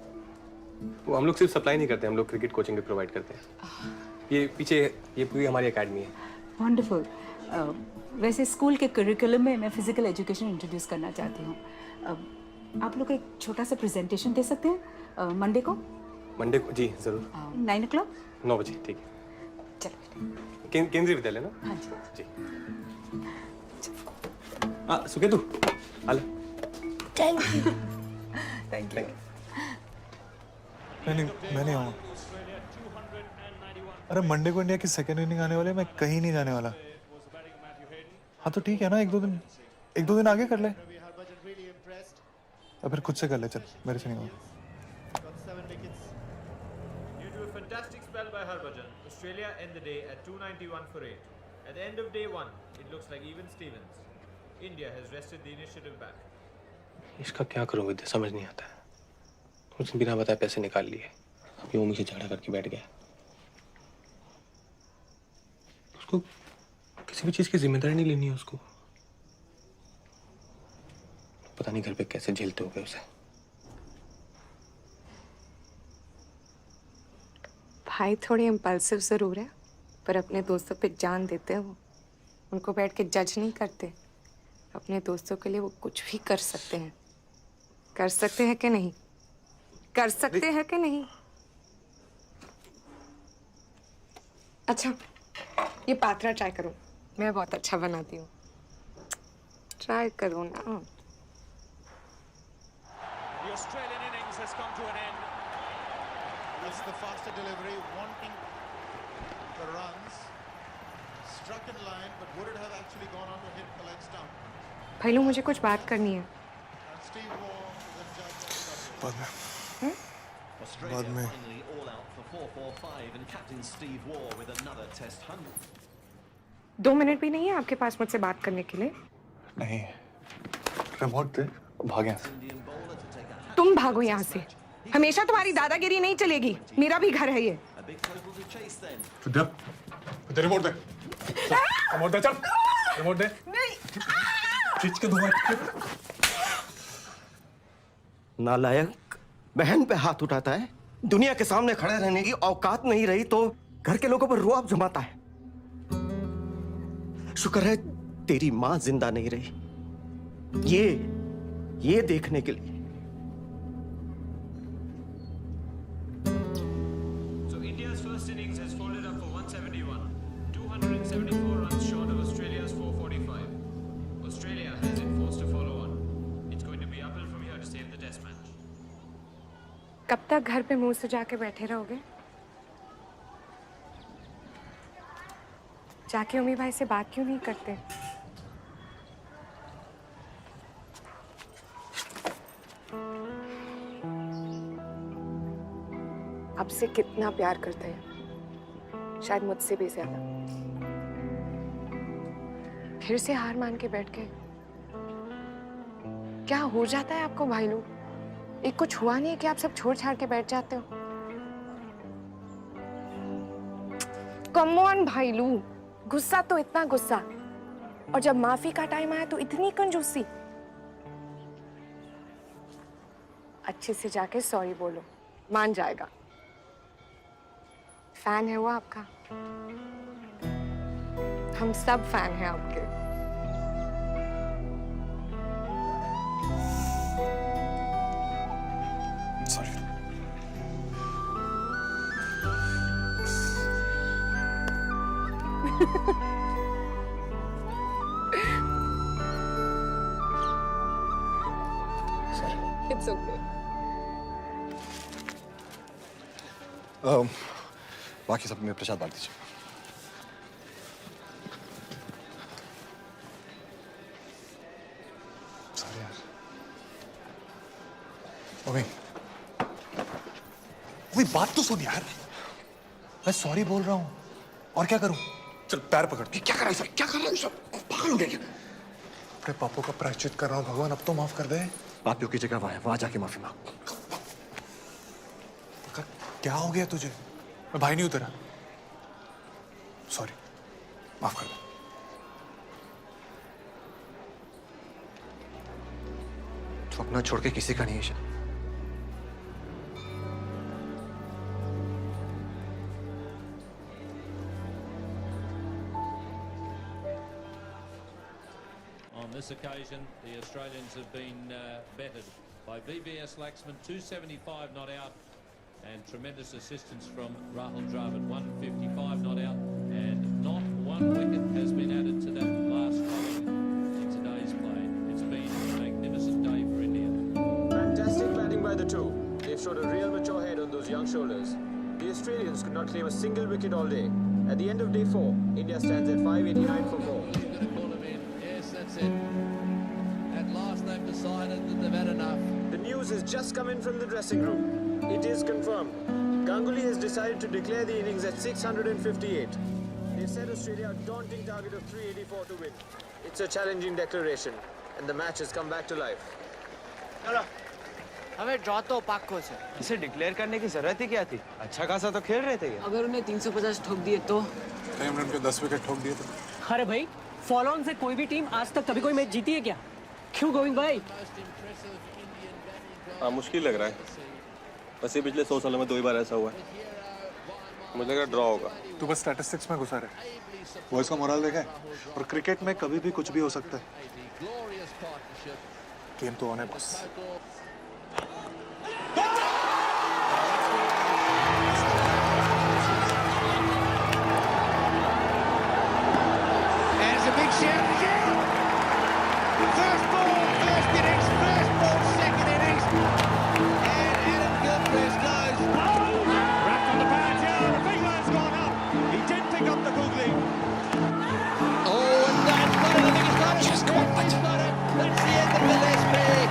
वो हम लोग सिर्फ सप्लाई नहीं करते, हम लोग क्रिकेट कोचिंग भी प्रोवाइड करते हैं। ये पीछे ये पूरी हमारी एकेडमी है। वंडरफुल। वैसे स्कूल के करिकुलम में मैं फिजिकल एजुकेशन इंट्रोड्यूस करना चाहती हूँ। आप लोग एक छोटा सा प्रेजेंटेशन दे सकते हैं मंडे को? मंडे को? जी जरूर। 9 o'clock? 9 बजे, ठीक है। चलो। केंद्रीय विद्यालय ना? हाँ जी। सुकेतु आला। Thank you. Thank you. मैं नहीं आऊँगा। अरे मंडे को इंडिया की सेकेंड इनिंग आने वाले, मैं कहीं नहीं जाने वाला। हाँ तो ठीक है ना, एक दो दिन आगे कर ले, और फिर खुद से कर ले। चल, मेरे से नहीं होगा। Due to a fantastic spell by Harbhajan, Australia end the day at 291 for 8. At the end of day 1, it looks like even Stevens. India has wrested the initiative back. इसका क्या करूं विद्या, समझ नहीं आता है। उसने बिना बताए पैसे निकाल लिए, अब ये ओमी से झगड़ा करके बैठ गया। उसको किसी भी चीज की जिम्मेदारी नहीं लेनी है उसको। पता नहीं घर पे कैसे झेलते हो गए उसे। भाई थोड़े इम्पल्सिव जरूर है, पर अपने दोस्तों पे जान देते हो। उनको बैठ के जज नहीं करते, अपने दोस्तों के लिए वो कुछ भी कर सकते हैं। कर सकते हैं कि नहीं? कर सकते हैं कि नहीं? अच्छा, ये पात्रा ट्राई करो, मैं बहुत अच्छा बनाती हूँ। ट्राई करो ना। The Australian innings has come to an end. That's the faster delivery, wanting the runs. Struck in line, but would it have actually gone on to hit the leg stump? भाईलू, मुझे कुछ बात करनी है। And Steve Waugh, the judge. बाद में। बाद में। All out for 4-4-5 and captain Steve Waugh with another test 100. 2 minute भी नहीं है आपके पास मुझसे बात करने के लिए? नहीं, रिमोट दे, भाग यहाँ से। तुम भागो यहाँ से। हमेशा तुम्हारी दादागिरी नहीं चलेगी। मेरा भी घर है ये। दे रिमोट दे। रिमोट दे, चल। रिमोट दे। नहीं। खींच के दूंगा। नालायक बहन पे हाथ उठाता है। दुनिया के सामने खड़े रहने की औकात नहीं रही तो घर के लोगों पर रुआब जमाता है। शुक्र है तेरी मां जिंदा नहीं रही, ये देखने के लिए। So India's first innings has folded up for 171, 274 runs short of Australia's 445. Australia has it forced to follow on. It's going to be uphill from here to save the test match. कब तक घर पे मुंह सजा के बैठे रहोगे? जाके उम्मी भाई से बात क्यों नहीं करते? आपसे कितना प्यार करते हैं, शायद मुझसे भी ज्यादा। फिर से हार मान के बैठ गए। क्या हो जाता है आपको भाई लोग? एक कुछ हुआ नहीं है कि आप सब छोड़ छाड़ के बैठ जाते हो? कम ऑन भाईलू, गुस्सा तो इतना गुस्सा, और जब माफी का टाइम आया तो इतनी कंजूसी। अच्छे से जाके सॉरी बोलो, मान जाएगा। फैन है वो आपका, हम सब फैन हैं आपके। सॉरी। It's okay. बाकी सब में प्रसाद बांट दीजिए। सॉरी यार। ओए, बात तो सुन यार। मैं सॉरी बोल रहा हूँ, और क्या करूँ? चल पैर पकड़। क्या कर रहा है सब? क्या कर रहा है सब? पागल हो गया क्या? अपने पापों का प्रायश्चित कर रहा हूँ भगवान, अब तो माफ कर दे। पापियों की जगह वहां जाके माफी मांग। क्या हो गया तुझे? मैं भाई नहीं हूं तेरा। सॉरी, माफ कर दे। तो अपना छोड़ के किसी का नहीं है। On this occasion, the Australians have been bettered by VVS Laxman, 275 not out, and tremendous assistance from Rahul Dravid, 155 not out, and not one wicket has been added to that last over in today's play. It's been a magnificent day for India. Fantastic batting by the two. They've showed a real mature head on those young shoulders. The Australians could not claim a single wicket all day. At the end of day 4, India stands at 589 for 4. He's going to pull him in. Yes, that's it. At last they've decided that they've had enough. The news has just come in from the dressing room. It is confirmed. Ganguly has decided to declare the innings at 658. They've set Australia a daunting target of 384 to win. It's a challenging declaration, and the match has come back to life. चलो, हमें draw तो पाक्को से। इसे declare करने की जरूरत ही क्या थी? अच्छा खासा तो खेल रहे थे ये। अगर उन्हें 350 ठोक दिए तो? हमने उनके 10 विकेट ठोक दिए तो। अरे भाई, फॉलो ऑन से कोई भी टीम आज तक कभी कोई मैच जीती है क्या? क्यों गोविंद भाई? हाँ, मुश्किल लग रहा है। वैसे पिछले 100 सालों में 2 ही बार ऐसा हुआ है। मुझे लग रहा ड्रॉ होगा। तू बस स्टैटिस्टिक्स में घुसा रहे। बॉयज का मोरल देखा है, और क्रिकेट में कभी भी कुछ भी हो सकता है। गेम तो ऑन है बस। There's a big shout again. First ball, first innings, first ball, second innings. And Adam Gilchrist goes. Wrapped on the pad here. The big man's gone up. He did pick up the googly. Oh, and that's got it. I think he's got it. Just got it. That's the end of Gillespie.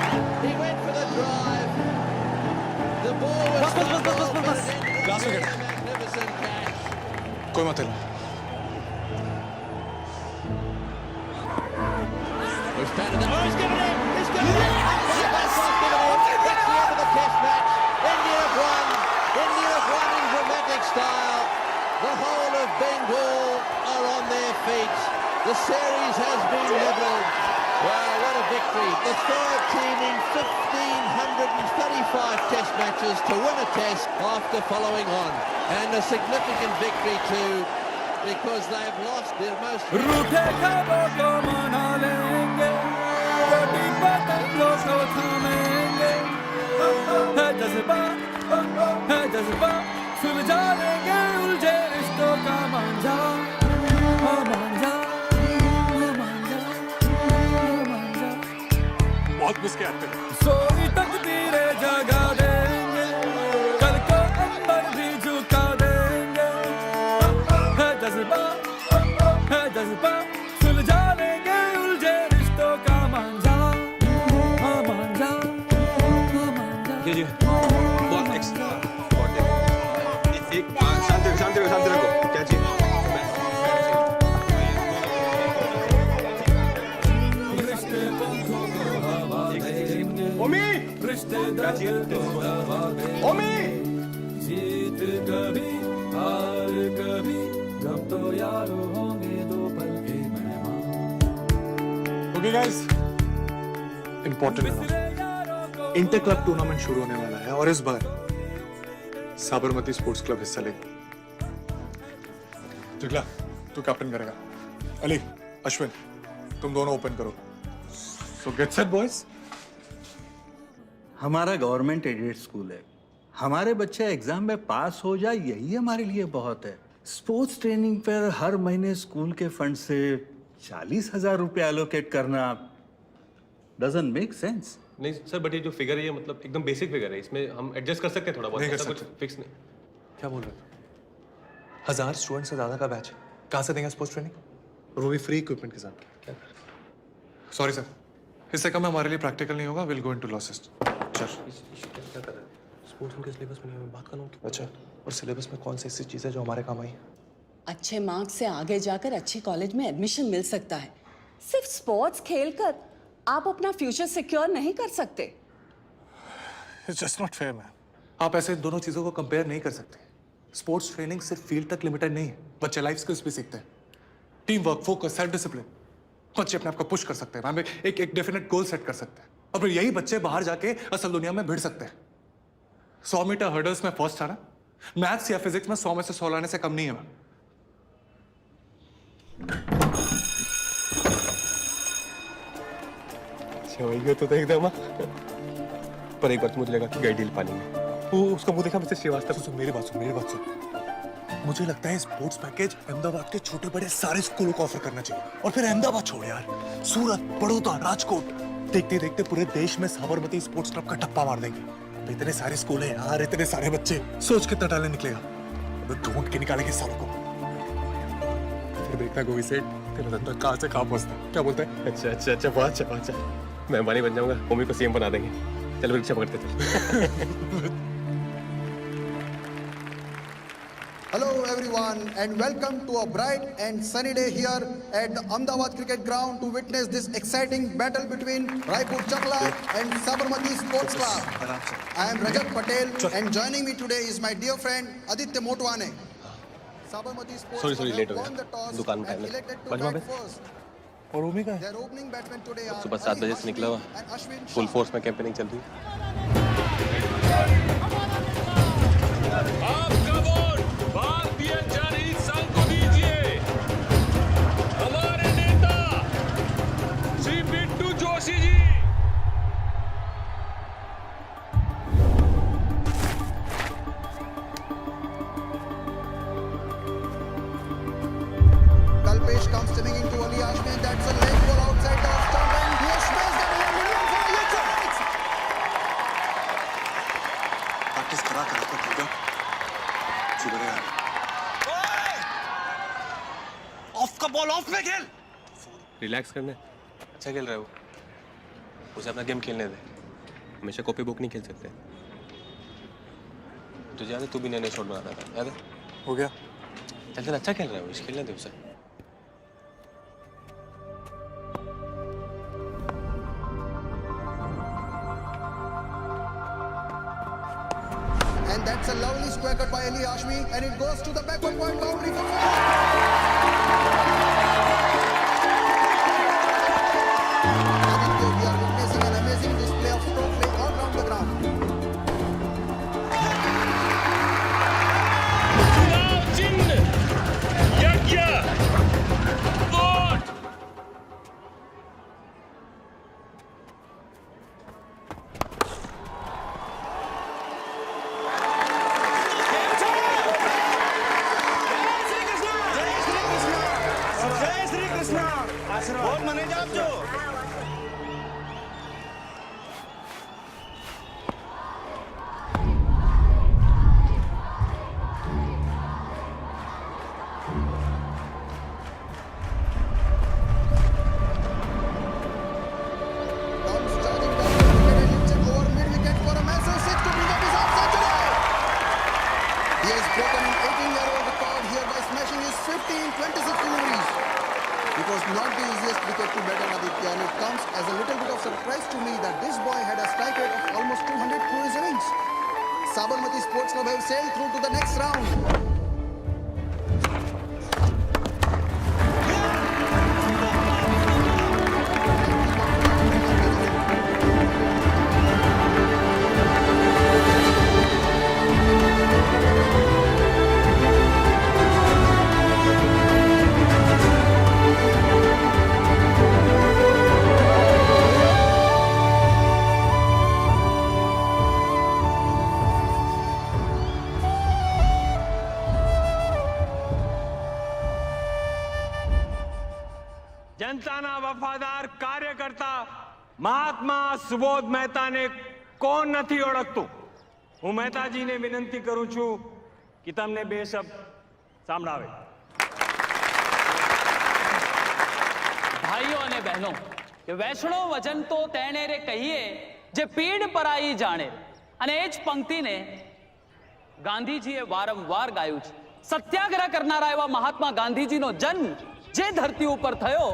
He went for the drive. The ball was stopped, but it ended up being a magnificent catch. कोई मत हिला। He's given it! He's given it! That's given it! That's the end of the test match. India have won. India have won in dramatic style. The whole of Bengal are on their feet. The series has been levelled. Wow, what a victory. The third team in 1,535 test matches to win a test after following on. And a significant victory too, because they've lost their most... रूठे ख्वाबों को मना लेंगे, कभी पतंगों को थामेंगे, है जज्बा, सुलझा लेंगे उलझे रिश्तों का मांझा, मांझा, मांझा, मांझा। बहुत मिस किया आपने। सोई तकदीरें जगा देंगे, कल को अंबर भी झुका देंगे, है जज्बा, सुलझा लेंगे उलझे रिश्तों का मांझा, मांझा, मांझा। ये बहुत एक्स्ट्रा। एक शांति रखो। क्या चाहिए? ओमी, क्या चाहिए? ओमी, जीत कभी हार कभी, जब तो यारो होंगे दो पल के मेहमान। Okay guys, important inter club tournament शुरू होने वाला है और इस बार साबरमती स्पोर्ट्स क्लब हिस्सा लेगा। जिगला, तू कैप्टन करेगा। अली, अश्विन, तुम दोनों ओपन करो। सो गेट सेट बॉयज। हमारा गवर्नमेंट एडेड स्कूल है, हमारे बच्चे एग्जाम में पास हो जाए यही हमारे लिए बहुत है। स्पोर्ट्स ट्रेनिंग पर हर महीने स्कूल के फंड से 40,000 रुपए एलोकेट करना डजंट मेक सेंस। नहीं सर, बट ये जो फिगर है ये मतलब एकदम बेसिक फिगर है, इसमें हम एडजस्ट कर सकते हैं थोड़ा बहुत, नहीं कर ऐसा कुछ सकते। फिक्स नहीं। क्या बोल रहे हो? 1000 स्टूडेंट से ज्यादा का बैच, कहाँ से देंगे स्पोर्ट्स ट्रेनिंग? और वो भी फ्री इक्विपमेंट के साथ। क्या? सॉरी सर, इससे कम हमारे लिए प्रैक्टिकल नहीं होगा। Will go into losses. चल। क्या कर रहा है? स्पोर्ट्स उनके सिलेबस में नहीं है, बात कर रहा हूँ। अच्छा, और सिलेबस में कौन सी ऐसी चीज़ है जो हमारे काम आई? अच्छे मार्क्स से आगे जाकर अच्छे कॉलेज में एडमिशन मिल सकता है। सिर्फ स्पोर्ट्स खेलकर आप अपना फ्यूचर सिक्योर नहीं कर सकते। It's just not fair, man. आप ऐसे दोनों चीज़ों को कंपेयर नहीं कर सकते। स्पोर्ट्स ट्रेनिंग सिर्फ फील्ड तक लिमिटेड नहीं है, बच्चे लाइफ स्किल्स भी सीखते हैं। Team work, focus, self discipline. बच्चे अपने आप को पुश कर सकते हैं, मैम एक डेफिनेट गोल सेट कर सकते हैं, और फिर यही बच्चे बाहर जाके असल दुनिया में भिड़ सकते हैं। 100 मीटर हर्डल्स में फर्स्ट आना मैथ्स या फिजिक्स में 100 में से 100 लाने से कम नहीं है मैम। तो एकदम, पर एक बार तो मुझे लगा कि गई डील पानी में। वो उसका मुंह देखा, मिस्टर श्रीवास्तव। सुन मेरी बात सुन। मुझे लगता है स्पोर्ट्स पैकेज अहमदाबाद के छोटे बड़े सारे स्कूलों को ऑफर करना चाहिए। और फिर अहमदाबाद छोड़ यार, सूरत, बड़ौदा, राजकोट, देखते देखते पूरे देश में साबरमती स्पोर्ट्स क्लब का टप्पा मार देंगे। इतने सारे स्कूल हैं यार, इतने सारे बच्चे, सोच कितना टैलेंट निकलेगा। ढूंढ के निकालेंगे सालों को। फिर देखना गोवी सेठ तेरा धंधा कहाँ से कहाँ पहुंचता है। क्या बोलता है? अच्छा, बहुत अच्छा। मैं अंबानी बन जाऊंगा, मम्मी को सीएम बना देंगे। चलो रिक्शा पकड़ते थे। Hello everyone and welcome to a bright and sunny day here at the Ahmedabad Cricket Ground to witness this exciting battle between Raipur Chakla and Sabarmati Sports Club. I am Rajat Patel and joining me today is my dear friend Aditya Motwane. Sabarmati Sports sorry late हो won the गया, toss दुकान में and time elected to लगा। bat first. और ओमी का Their opening batsmen today are सुबह 7 बजे से निकला हुआ, फुल फोर्स में कैंपेनिंग चल रही है। भारतीय जनहित संघ को दीजिए हमारे नेता Shri Bittu Joshi ji. Kalpesh comes stemming into Ali Hashmi. That's a leg ball outside the stump, and he smashed that in the middle for a huge six. Practice करा तो होगा शुक्र है। ऑफ का बॉल ऑफ में खेल। रिलैक्स करने अच्छा खेल रहा है वो, उसे अपना गेम खेलने दे। हमेशा कॉपी बुक नहीं खेल सकते। तुझे याद है तू भी नए नए शॉट बनाता था, याद है? हो गया। चल चल अच्छा खेल रहा है वो, खेलने दे उसे। And that's a lovely square cut by Ali Hashmi, and it goes to the backward point boundary for four. Aditya, we are witnessing an amazing display of stroke play all around the ground. चुनाव चिन्ह यज्ञ vote. जय श्री कृष्णा। बहुत मने जाप जो। Comes charging down the wicket and hits it over mid-wicket for a massive six to bring up his half century. He has broken an 18-year-old record here by smashing his 15-26 deliveries. It was not the easiest wicket to bat on Aditya, and it comes as a little bit of surprise to me that this boy had a strike rate of almost 200 through his innings. Sabarmati Sports Club have sailed through to the next round. जनताना वफादार कार्यकर्ता મહાત્મા સુબોધ મહેતાને કોણ નથી ઓળખતું? હું મહેતાજીને વિનંતી કરું છું કે તમને બે શબ્દ સાંભળાવે। ભાઈઓ અને બહેનો, વૈષ્ણો વચન તો તેણે રે કહીએ જે પીડ પરાઈ જાણે, અને એ જ પંક્તિને ગાંધીજીએ વારંવાર ગાયું છે। સત્યાગ્રહ કરનારા એવા મહાત્મા ગાંધીજીનો જન્મ જે ધરતી ઉપર થયો,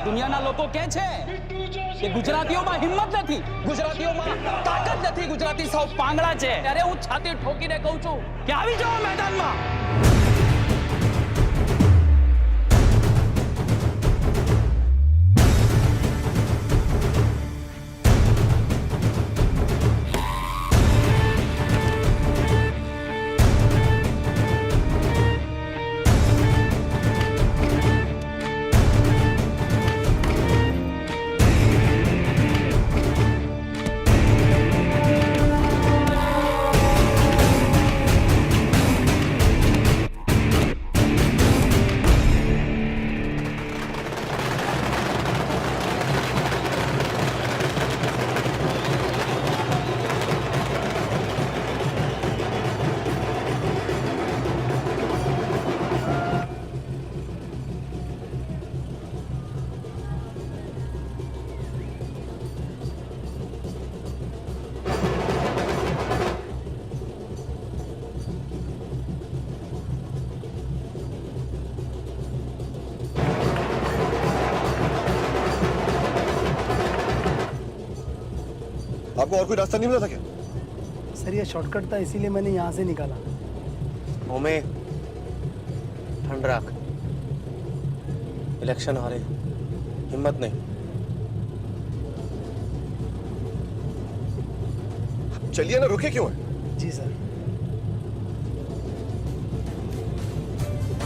દુનિયાના લોકો કહે છે કે ગુજરાતીઓમાં હિંમત નથી, ગુજરાતીઓમાં તાકાત નથી, ગુજરાતી સૌ પાંગડા છે। ત્યારે હું છાતી ઠોકીને કહું છું કે આવી જાઓ મેદાનમાં। आपको और कोई रास्ता नहीं मिला था क्या? सर ये शॉर्टकट था इसीलिए मैंने यहाँ से निकाला। ओमे ठंड रख, इलेक्शन आ रहे, हिम्मत नहीं। चलिए ना, रुके क्यों है? जी सर।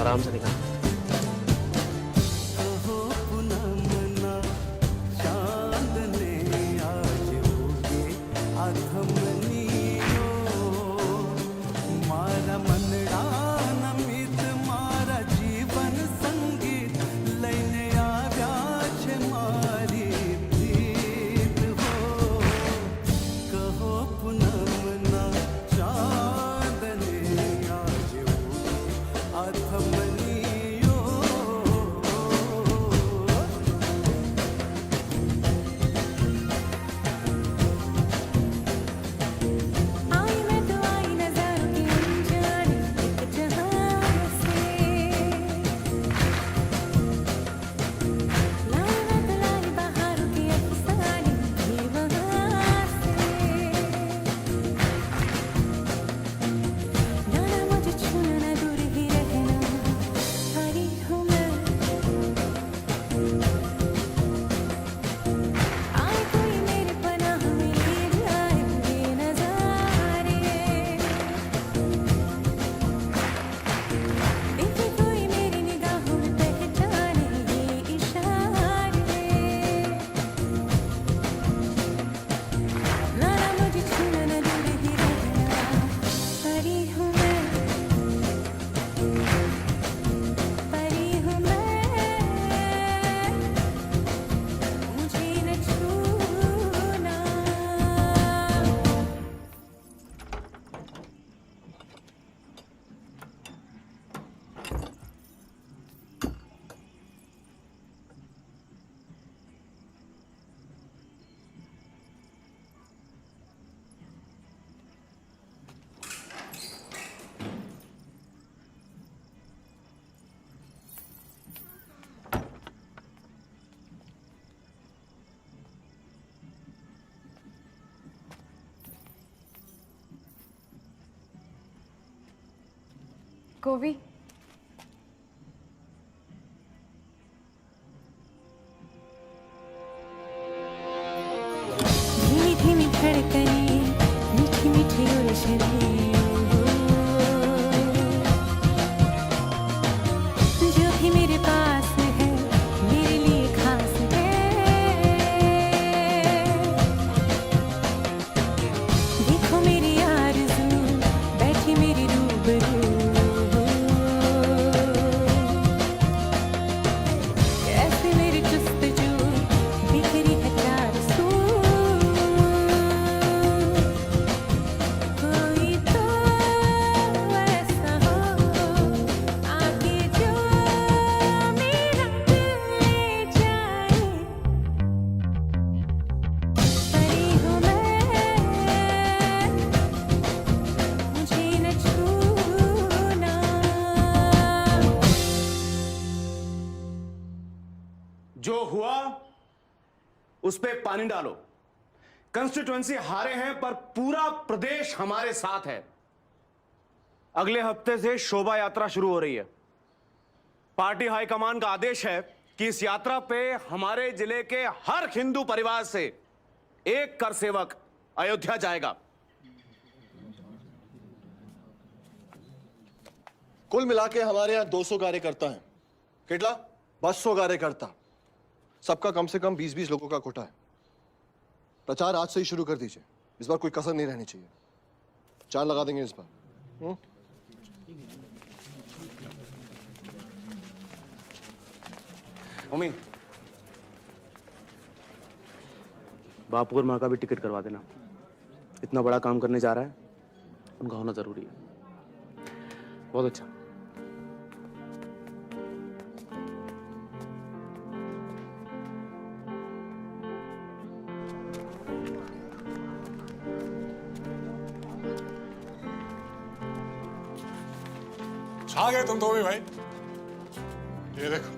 आराम से निकल। कोवी, धीमी धीमी धड़कने, मीठी मीठी उलझने, जो भी मेरे पास है मेरे लिए खास है। देखो मेरी आरज़ू बैठी मेरी रूबरू, जो हुआ उस पे पानी डालो। कंस्टिट्यूएंसी हारे हैं पर पूरा प्रदेश हमारे साथ है। अगले हफ्ते से शोभा यात्रा शुरू हो रही है। पार्टी हाईकमान का आदेश है कि इस यात्रा पे हमारे जिले के हर हिंदू परिवार से एक कर सेवक अयोध्या जाएगा। कुल मिला के हमारे यहाँ 200 कार्यकर्ता हैं। कितना? 200 कार्यकर्ता, सबका कम से कम 20-20 लोगों का कोटा है। प्रचार आज से ही शुरू कर दीजिए, इस बार कोई कसर नहीं रहनी चाहिए। चार लगा देंगे इस बार। मम्मी, बापू और माँ का भी टिकट करवा देना। इतना बड़ा काम करने जा रहा है, उनका होना जरूरी है। बहुत अच्छा। छा गए तुम तो भी भाई। ये देखो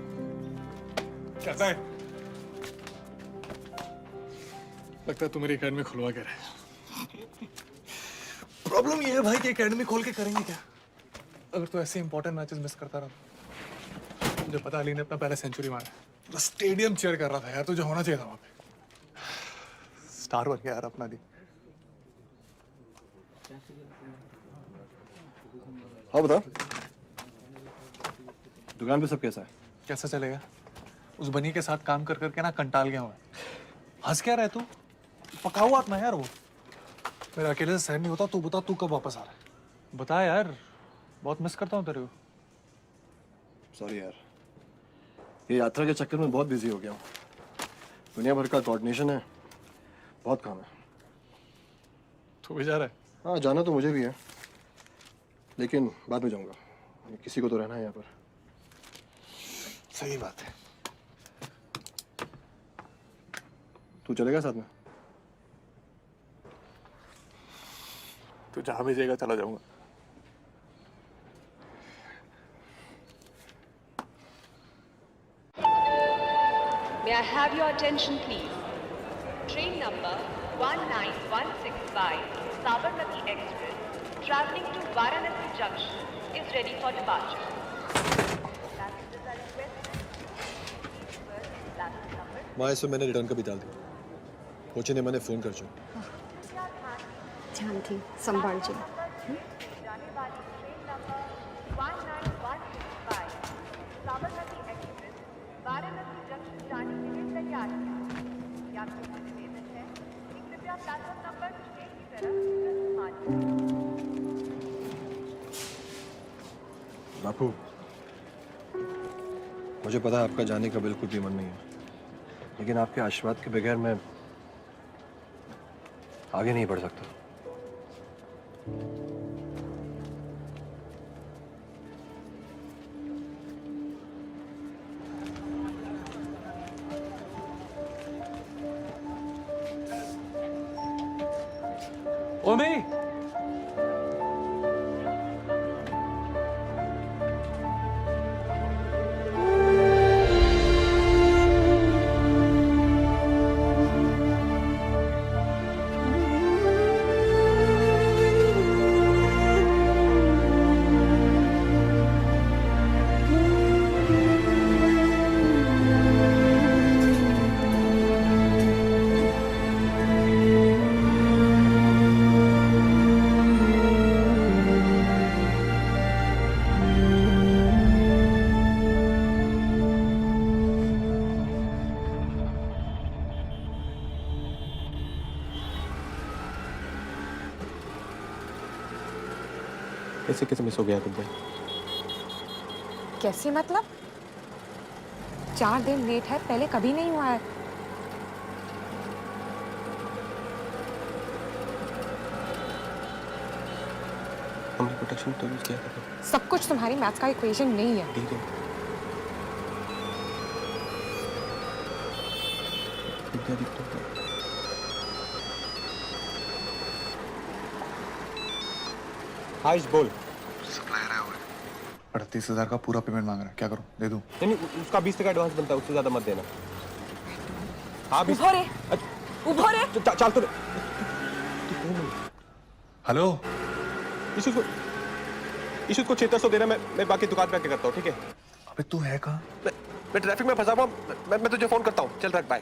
कैसा है। लगता है तू मेरी एकेडमी खुलवा के रहे। प्रॉब्लम ये है भाई कि एकेडमी खोल के करेंगे क्या अगर तू ऐसे इंपॉर्टेंट मैचेस मिस करता रहा। मुझे पता अली ने अपना पहला सेंचुरी मारा, तो स्टेडियम चेयर कर रहा था यार, तुझे होना चाहिए था वहां पे। स्टार बन गया यार अपना दी। हाँ बता, दुकान पे सब कैसा है? कैसा चलेगा? उस बनी के साथ काम कर करके ना कंटाल गया हूँ। हंस क्या रहे तू? पका हुआ ना यार वो। मेरा अकेले से सहन नहीं होता। तू बता, तू कब वापस आ रहा है? बता यार, बहुत मिस करता हूँ तेरे को। सॉरी यार, ये यात्रा के चक्कर में बहुत बिजी हो गया हूँ। दुनिया भर का कोऑर्डिनेशन है, बहुत काम है। तू भी जा रहा है? हाँ, जाना तो मुझे भी है, लेकिन बाद में जाऊंगा। किसी को तो रहना है यहाँ पर। सही बात है। तू चलेगा साथ में? तू जहाँ भेजेगा चला जाऊंगा। May I have your attention, please? Train number 19165, Sabarmati Express, traveling to Varanasi Junction, is ready for departure. Passengers are requested to please first platform number. माँ, इसमें मैंने रिटर्न का भी डाल दिया। कोची ने मैंने फोन कर चुका। ध्यान थी, संभाल जी। जाने वाली train number 19165, Sabarmati express, Varanasi junction जाने के लिए तैयार है। यात्रियों से निवेदन है कि कृपया प्लेटफॉर्म नंबर 6 की तरफ प्रस्थान करें। बापू, मुझे पता है आपका जाने का बिल्कुल भी मन नहीं है, लेकिन आपके आशीर्वाद के बगैर मैं आगे नहीं बढ़ सकता। ओमी, कैसे कैसे मिस हो गया तुमसे? कैसे मतलब? 4 दिन लेट है, पहले कभी नहीं हुआ है। हमने प्रोटेक्शन तो यूज किया था। सब कुछ तुम्हारी मैथ्स का इक्वेशन नहीं है। ठीक है। हाइश बोल। सप्लायर है वो 38,000 का पूरा पेमेंट मांग रहा है, क्या करूं? दे दूं? नहीं, उसका 20% एडवांस बनता है, उससे ज्यादा मत देना। हाँ, उभो रे, उभो रे। चल तो। हेलो, इशू को 600 देना, मैं बाकी दुकान पे आके करता हूँ, ठीक है? अबे तू है कहाँ? मैं ट्रैफिक में फंसा हुआ, मैं तुझे फोन करता हूँ। चल रख, बाय।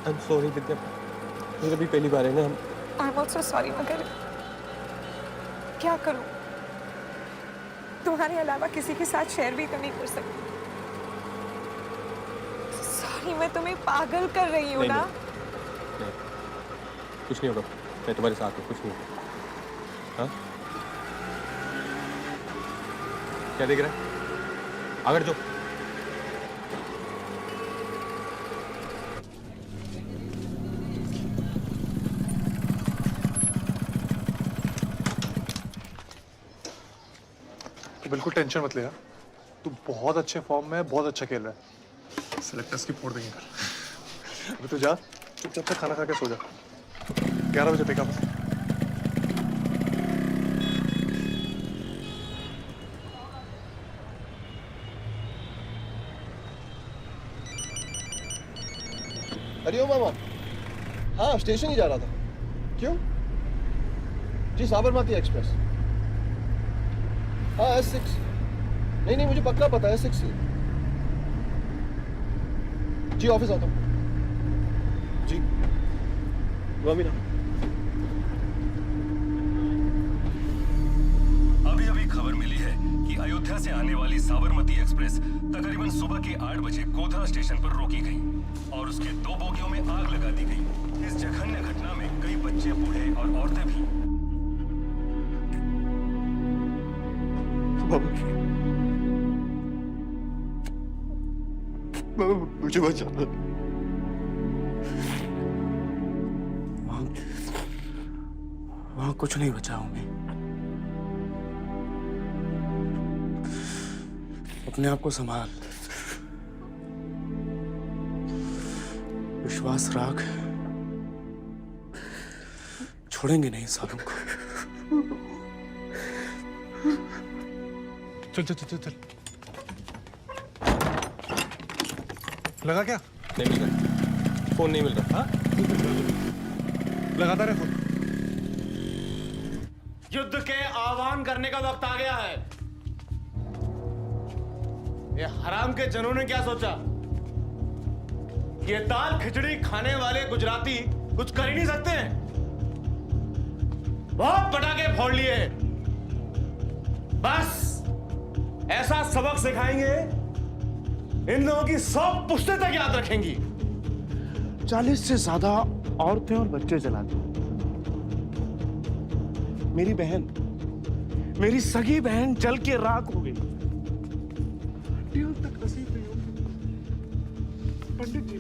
आई एम सॉरी विद्या, मेरी भी पहली बार है ना। आई एम ऑल्सो सॉरी, मगर क्या करूं? तुम्हारे अलावा किसी के साथ शेयर भी तो नहीं कर सकती। सॉरी, मैं तुम्हें पागल कर रही हूँ ना। नहीं, कुछ नहीं होगा, मैं तुम्हारे साथ हूँ, कुछ नहीं होगा। हाँ, क्या देख रहा है? आगे जो बिल्कुल टेंशन मत ले यार, तू बहुत अच्छे फॉर्म में है, बहुत अच्छा खेल रहा है। सेलेक्टर्स की फोड़ देंगे कर। अभी तू जा, चुपचाप से खाना खा के सो जा। 11 बजे पिकअप है। हरिओम मामा। हाँ, स्टेशन ही जा रहा था। क्यों? जी, साबरमती एक्सप्रेस। हाँ, S6। नहीं, मुझे पक्का पता है, S6 से। जी, ऑफिस आता हूँ। जी, गोविंदा। अभी खबर मिली है कि अयोध्या से आने वाली साबरमती एक्सप्रेस तकरीबन सुबह के 8 बजे गोधरा स्टेशन पर रोकी गई और उसके 2 बोगियों में आग लगा दी गई। इस जघन्य घटना में कई बच्चे, बूढ़े और औरतें भी। मुझे बचाना। वहां कुछ नहीं बचा हूं। अपने आप को संभाल, विश्वास रख, छोड़ेंगे नहीं सालों को। चल। लगा क्या? नहीं मिल रहा, फोन नहीं मिल रहा। हाँ? लगातार है फोन। युद्ध के आह्वान करने का वक्त आ गया है। ये हराम के जनों ने क्या सोचा? ये दाल खिचड़ी खाने वाले गुजराती कुछ कर ही नहीं सकते हैं। बहुत पटाखे फोड़ लिए। बस ऐसा सबक सिखाएंगे, इन लोगों की 100 पुश्तें तक याद रखेंगी। 40 से ज्यादा औरतें और बच्चे जला दिए। मेरी बहन, मेरी सगी बहन जल के राख हो गई। तक नसीब नहीं होगी। पंडित जी,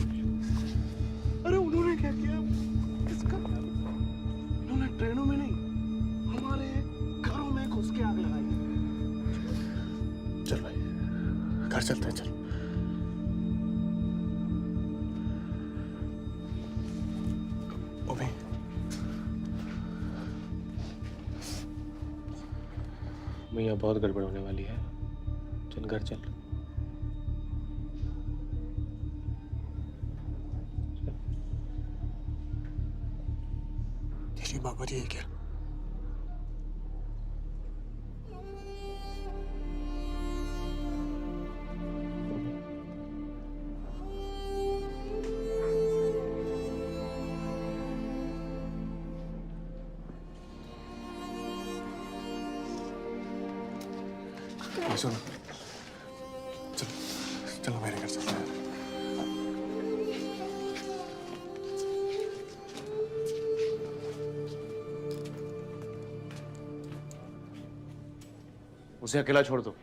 अरे उन्होंने क्या किया? किसका? इन्होंने ट्रेनों में नहीं, हमारे घरों में घुस के आग लगाई। चल भाई, घर चलते हैं। चल। भैया बहुत गड़बड़ होने वाली है। चल घर चल। तेरी माँ मरी है क्या? सुनो, चलो मेरे घर चलते हैं। उसे अकेला छोड़ दो।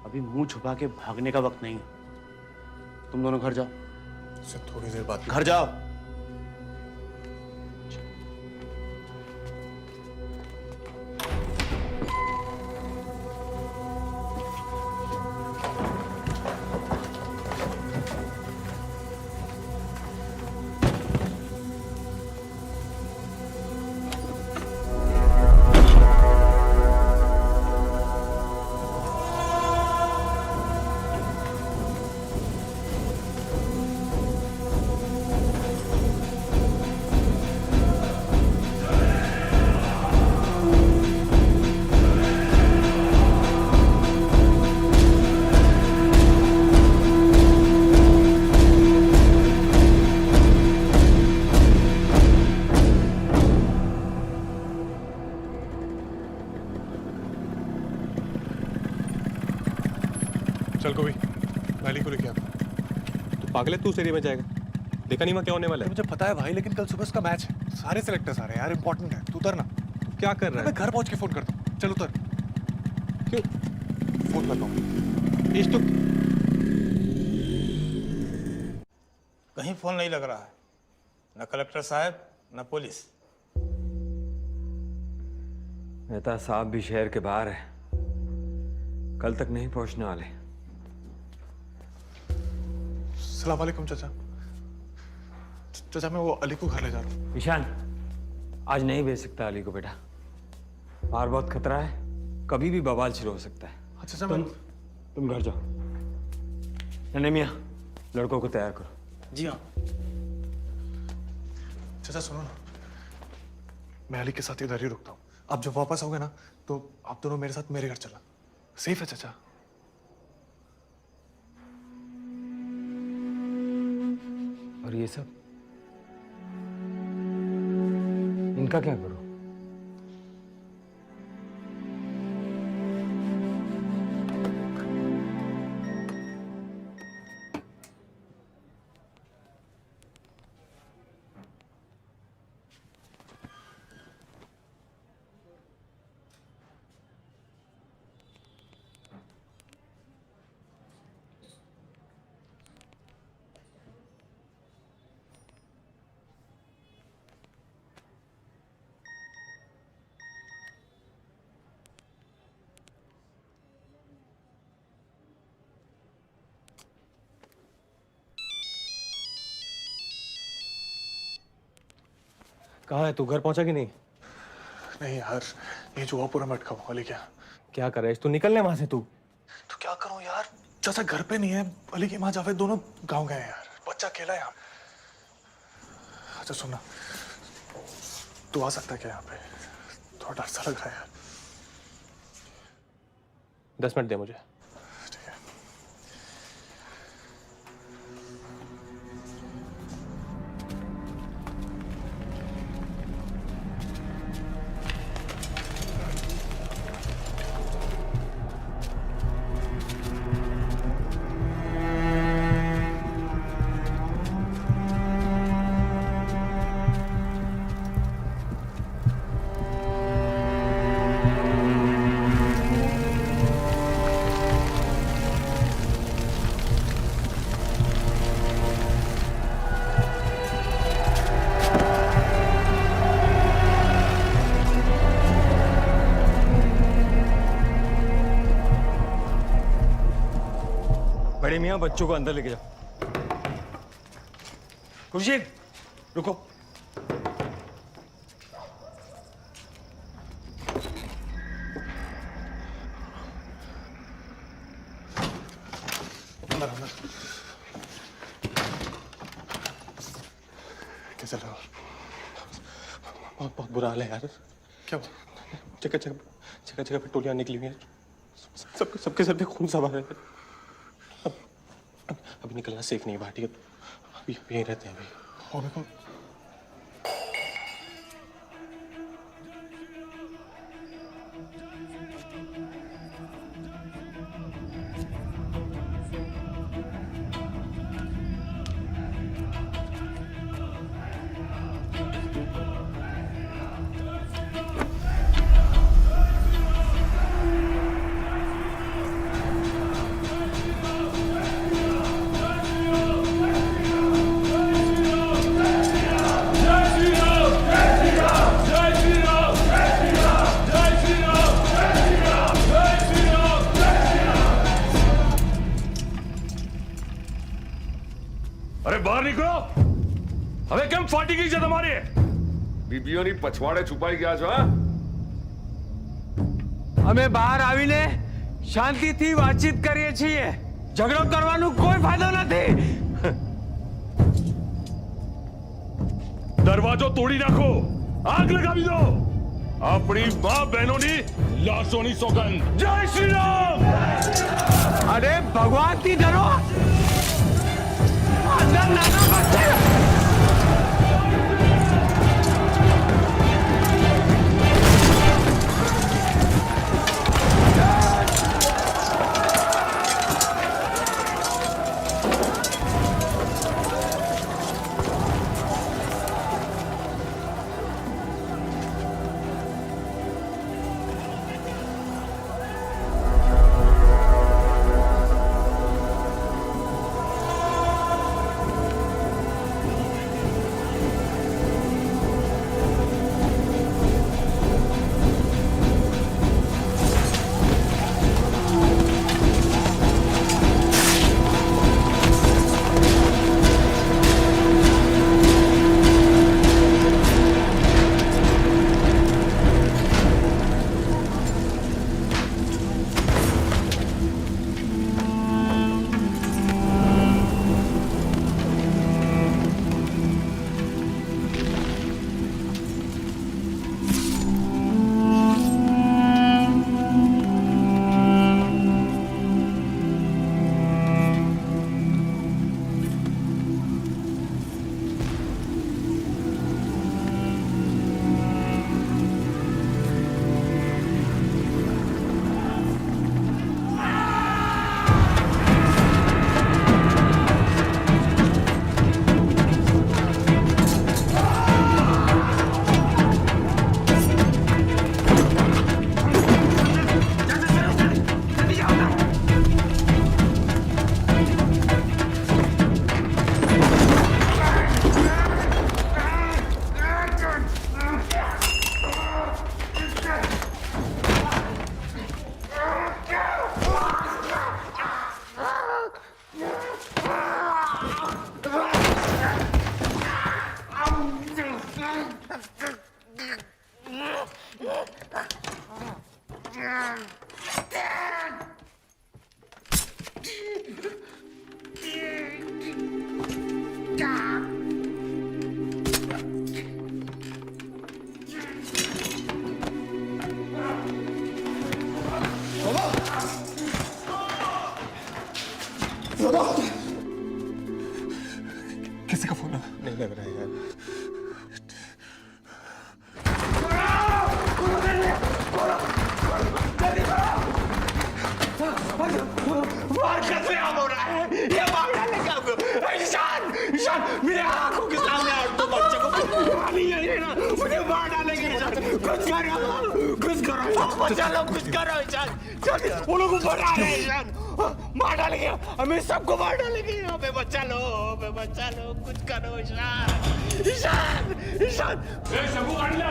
अभी मुंह छुपा के भागने का वक्त नहीं है। तुम दोनों घर जाओ। उससे थोड़ी देर बाद घर जाओ। चल कोई, मैली को लेके आता। तू पागल है? तू उस एरिया में जाएगा? देखा नहीं वहाँ क्या होने वाला है? मुझे पता है भाई, लेकिन कल सुबह उसका मैच है। सारे सेलेक्टर्स आ रहे हैं यार, इंपॉर्टेंट है। तू उतर ना। क्या कर रहा है? मैं घर पहुंच के फोन करता हूँ। चल उतर। क्यों? फोन करता हूँ। इस तो कहीं फोन नहीं लग रहा है, न कलेक्टर साहब न पुलिस। मेहता साहब भी शहर के बाहर है, कल तक नहीं पहुंचने वाले। अस्सलाम वालेकुम चाचा। चाचा मैं वो अली को घर ले जा रहा हूँ। ईशान, आज नहीं भेज सकता अली को बेटा, बाहर बहुत खतरा है, कभी भी बवाल शुरू हो सकता है। अच्छा तुम घर जाओ। नन्हे मियां, लड़कों को तैयार करो। जी हाँ। चाचा सुनो ना, मैं अली के साथ इधर ही रुकता हूँ। आप जब वापस आओगे ना तो आप दोनों मेरे साथ मेरे घर चला। सेफ है चाचा? और ये सब इनका क्या करूं? कहाँ है तू? घर पहुंचा कि नहीं? नहीं यार, ये जुआ पूरा में अटका हुआ। अली क्या कर रहा है? तू निकलने वहां से। तू तो क्या करूं यार? चाचा घर पे नहीं है, अली की माँ जावेद दोनों गांव गए हैं यार। बच्चा अकेला है यहाँ। अच्छा सुनना, तू आ सकता है क्या यहाँ पे? थोड़ा डर सा लग रहा है यार। 10 मिनट दे मुझे। बड़े मियाँ बच्चों को अंदर लेके जाओ। खुर्शीद रुको। अंदर अंदर। कैसे लगा? बहुत बुरा हाल है यार। क्या? जगह जगह पे टोलियां निकली हुई हैं। सबके सर पे खून सवार है। अभी निकलना सेफ नहीं है बाहर, ठीक है? अभी यहीं रहते हैं अभी। और मेरे को अरे बाहर निकलो। हमें केम फाटी की इज्जत हमारी है। बीबियों ने पछवाड़े छुपाई क्या जो? અમે બહાર આવીને શાંતિથી વાતચીત કરીએ છીએ। ઝઘડો કરવાનો કોઈ ફાયદો નથી। दरवाजो तोड़ी नाखो, आग लगावी दो। अपनी मां बहनों ने लाशों नी सौगंध। जय श्री राम। अरे भगवान की डरो। अंदर नाना बच्चे। किसी का फोन है? नहीं लग रहा है यार। मार कैसे आम हो रहा है? ये मार डालने का ईशान, ईशान मेरे आंखों के सामने आज तो बच्चे को नहीं है ना, मुझे मार डालेंगे ईशान। कुछ करो बचा लो, कुछ करो ईशान। वो लोग ऊपर आ रहे हैं ईशान, मार डालेंगे हमें, सबको मार डालेंगे। हमें बचा लो, कुछ करो ईशान, ईशान, ईशान। सबको गाड़ी ला।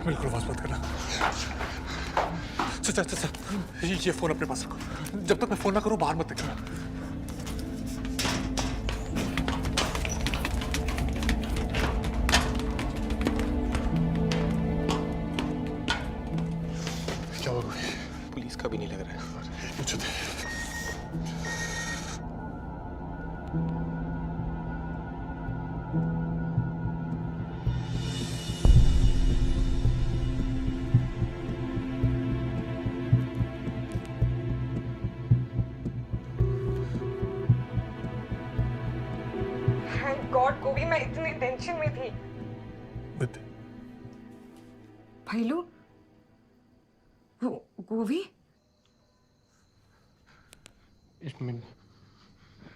बिल्कुल आवाज मत करना। चाचा, ये फोन अपने पास रखो। जब तक मैं फोन ना करूं बाहर मत निकलना। क्या हुआ? पुलिस का भी नहीं लग रहा है। मुझे दे। गॉड गोभी, मैं इतनी टेंशन में थी। भैलू, गोभी, इसमें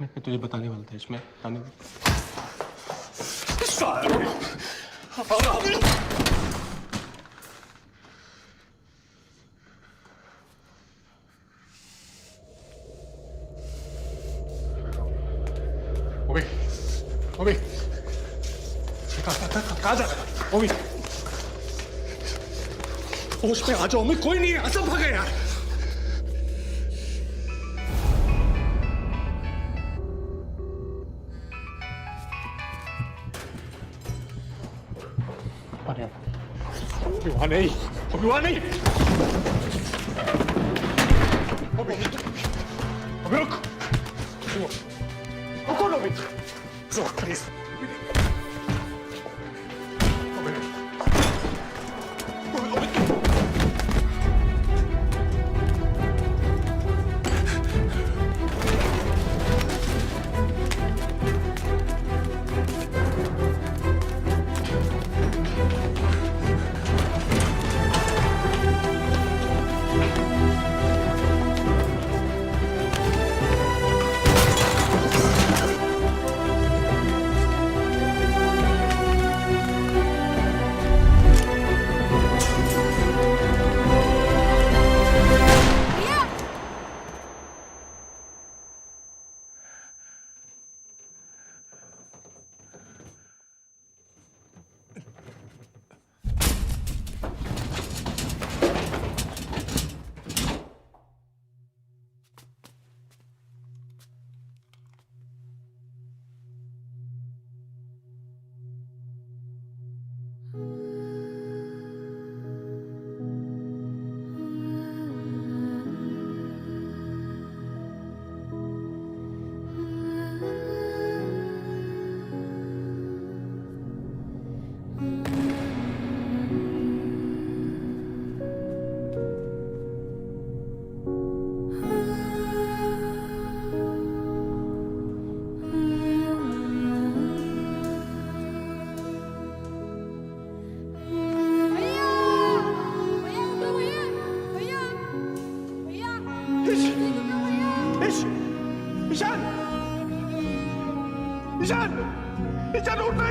मैं तुझे बताने वाला था। इसमें आने ओबी, कहाँ जा रहा है? ओबी, होश में आ जाओ। मैं कोई नहीं है, सब भागे यार। वहां नहीं, वहां नहीं। रुक, रुको लो भी। प्लीज। ईशान, ईशान उठना।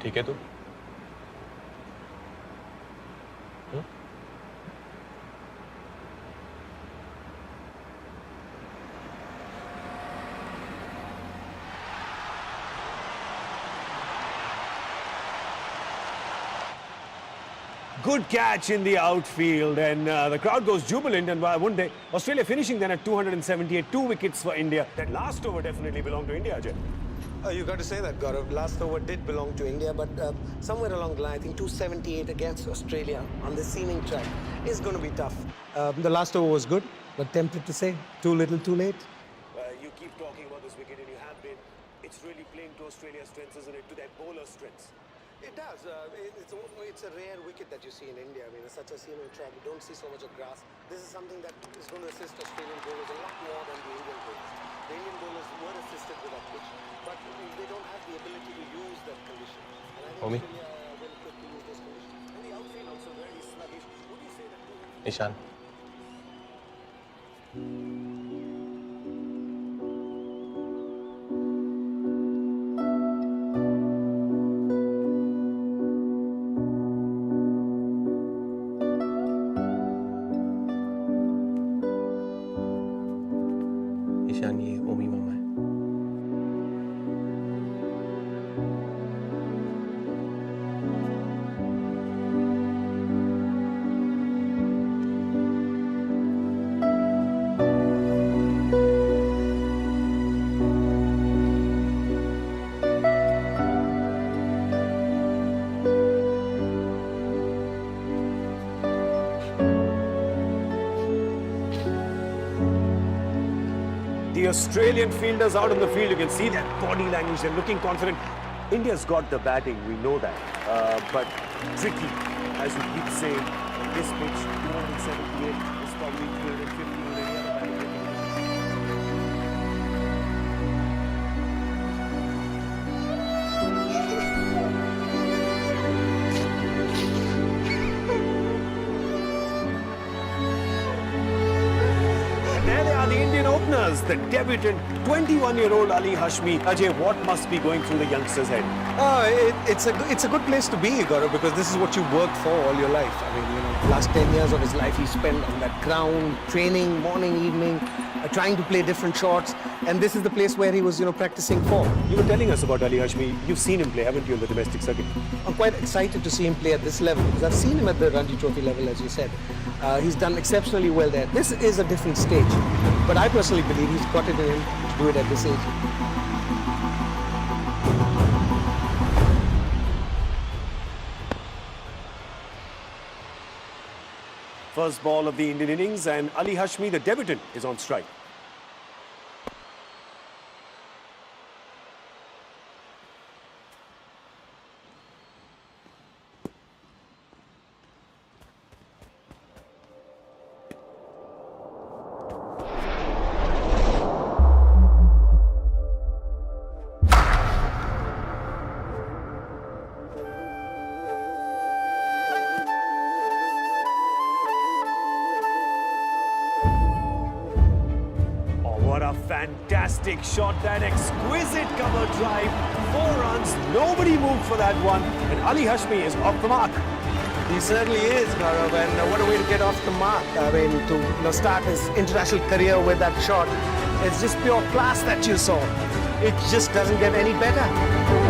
ठीक है तू? Good catch in the outfield, and the crowd goes jubilant. And why wouldn't they? Australia finishing then at 278, 2 wickets for India. That last over definitely belonged to India, Ajay. You got to say that, Gaurav. Last over did belong to India, but somewhere along the line, I think 278 against Australia on the seaming track is going to be tough. The last over was good, but tempted to say, too little, too late. You keep talking about this wicket, and you have been. It's really playing to Australia's strengths, isn't it? To their bowler strengths. It does. It's a rare wicket that you see in India. I mean, it's such a seaming track. You don't see so much of grass. This is something that is going to assist Australian bowlers a lot more than the Indian bowlers. The Indian bowlers were assisted with that pitch, but they don't have the ability to use that condition. And I think Omi? Australia will quick to use those conditions. And the outfield also very sluggish. Would you say that? Ishan, Ishan ये ओमी मामा है। The Australian fielders out on the field, you can see that body language, they're looking confident. India's got the batting, we know that. But tricky, as we keep saying, this pitch, 278 is probably 350 on any other batting. The Indian openers, the debutant 21-year-old Ali Hashmi. Ajay, what must be going through the youngster's head? It's a good place to be, Gaurav, because this is what you worked for all your life. I mean, last 10 years of his life he spent on that ground, training morning, evening, trying to play different shots, and this is the place where he was, practicing for. You were telling us about Ali Hashmi. You've seen him play, haven't you, on the domestic circuit? I'm quite excited to see him play at this level because I've seen him at the Ranji Trophy level, as you said. He's done exceptionally well there. This is a different stage, but I personally believe he's got it in him to do it at this age. First ball of the Indian innings, and Ali Hashmi, the debutant, is on strike. What a fantastic shot, that exquisite cover drive. 4 runs, nobody moved for that one, and Ali Hashmi is off the mark. He certainly is, Gaurav, and what a way to get off the mark. I mean, to start his international career with that shot. It's just pure class that you saw. It just doesn't get any better.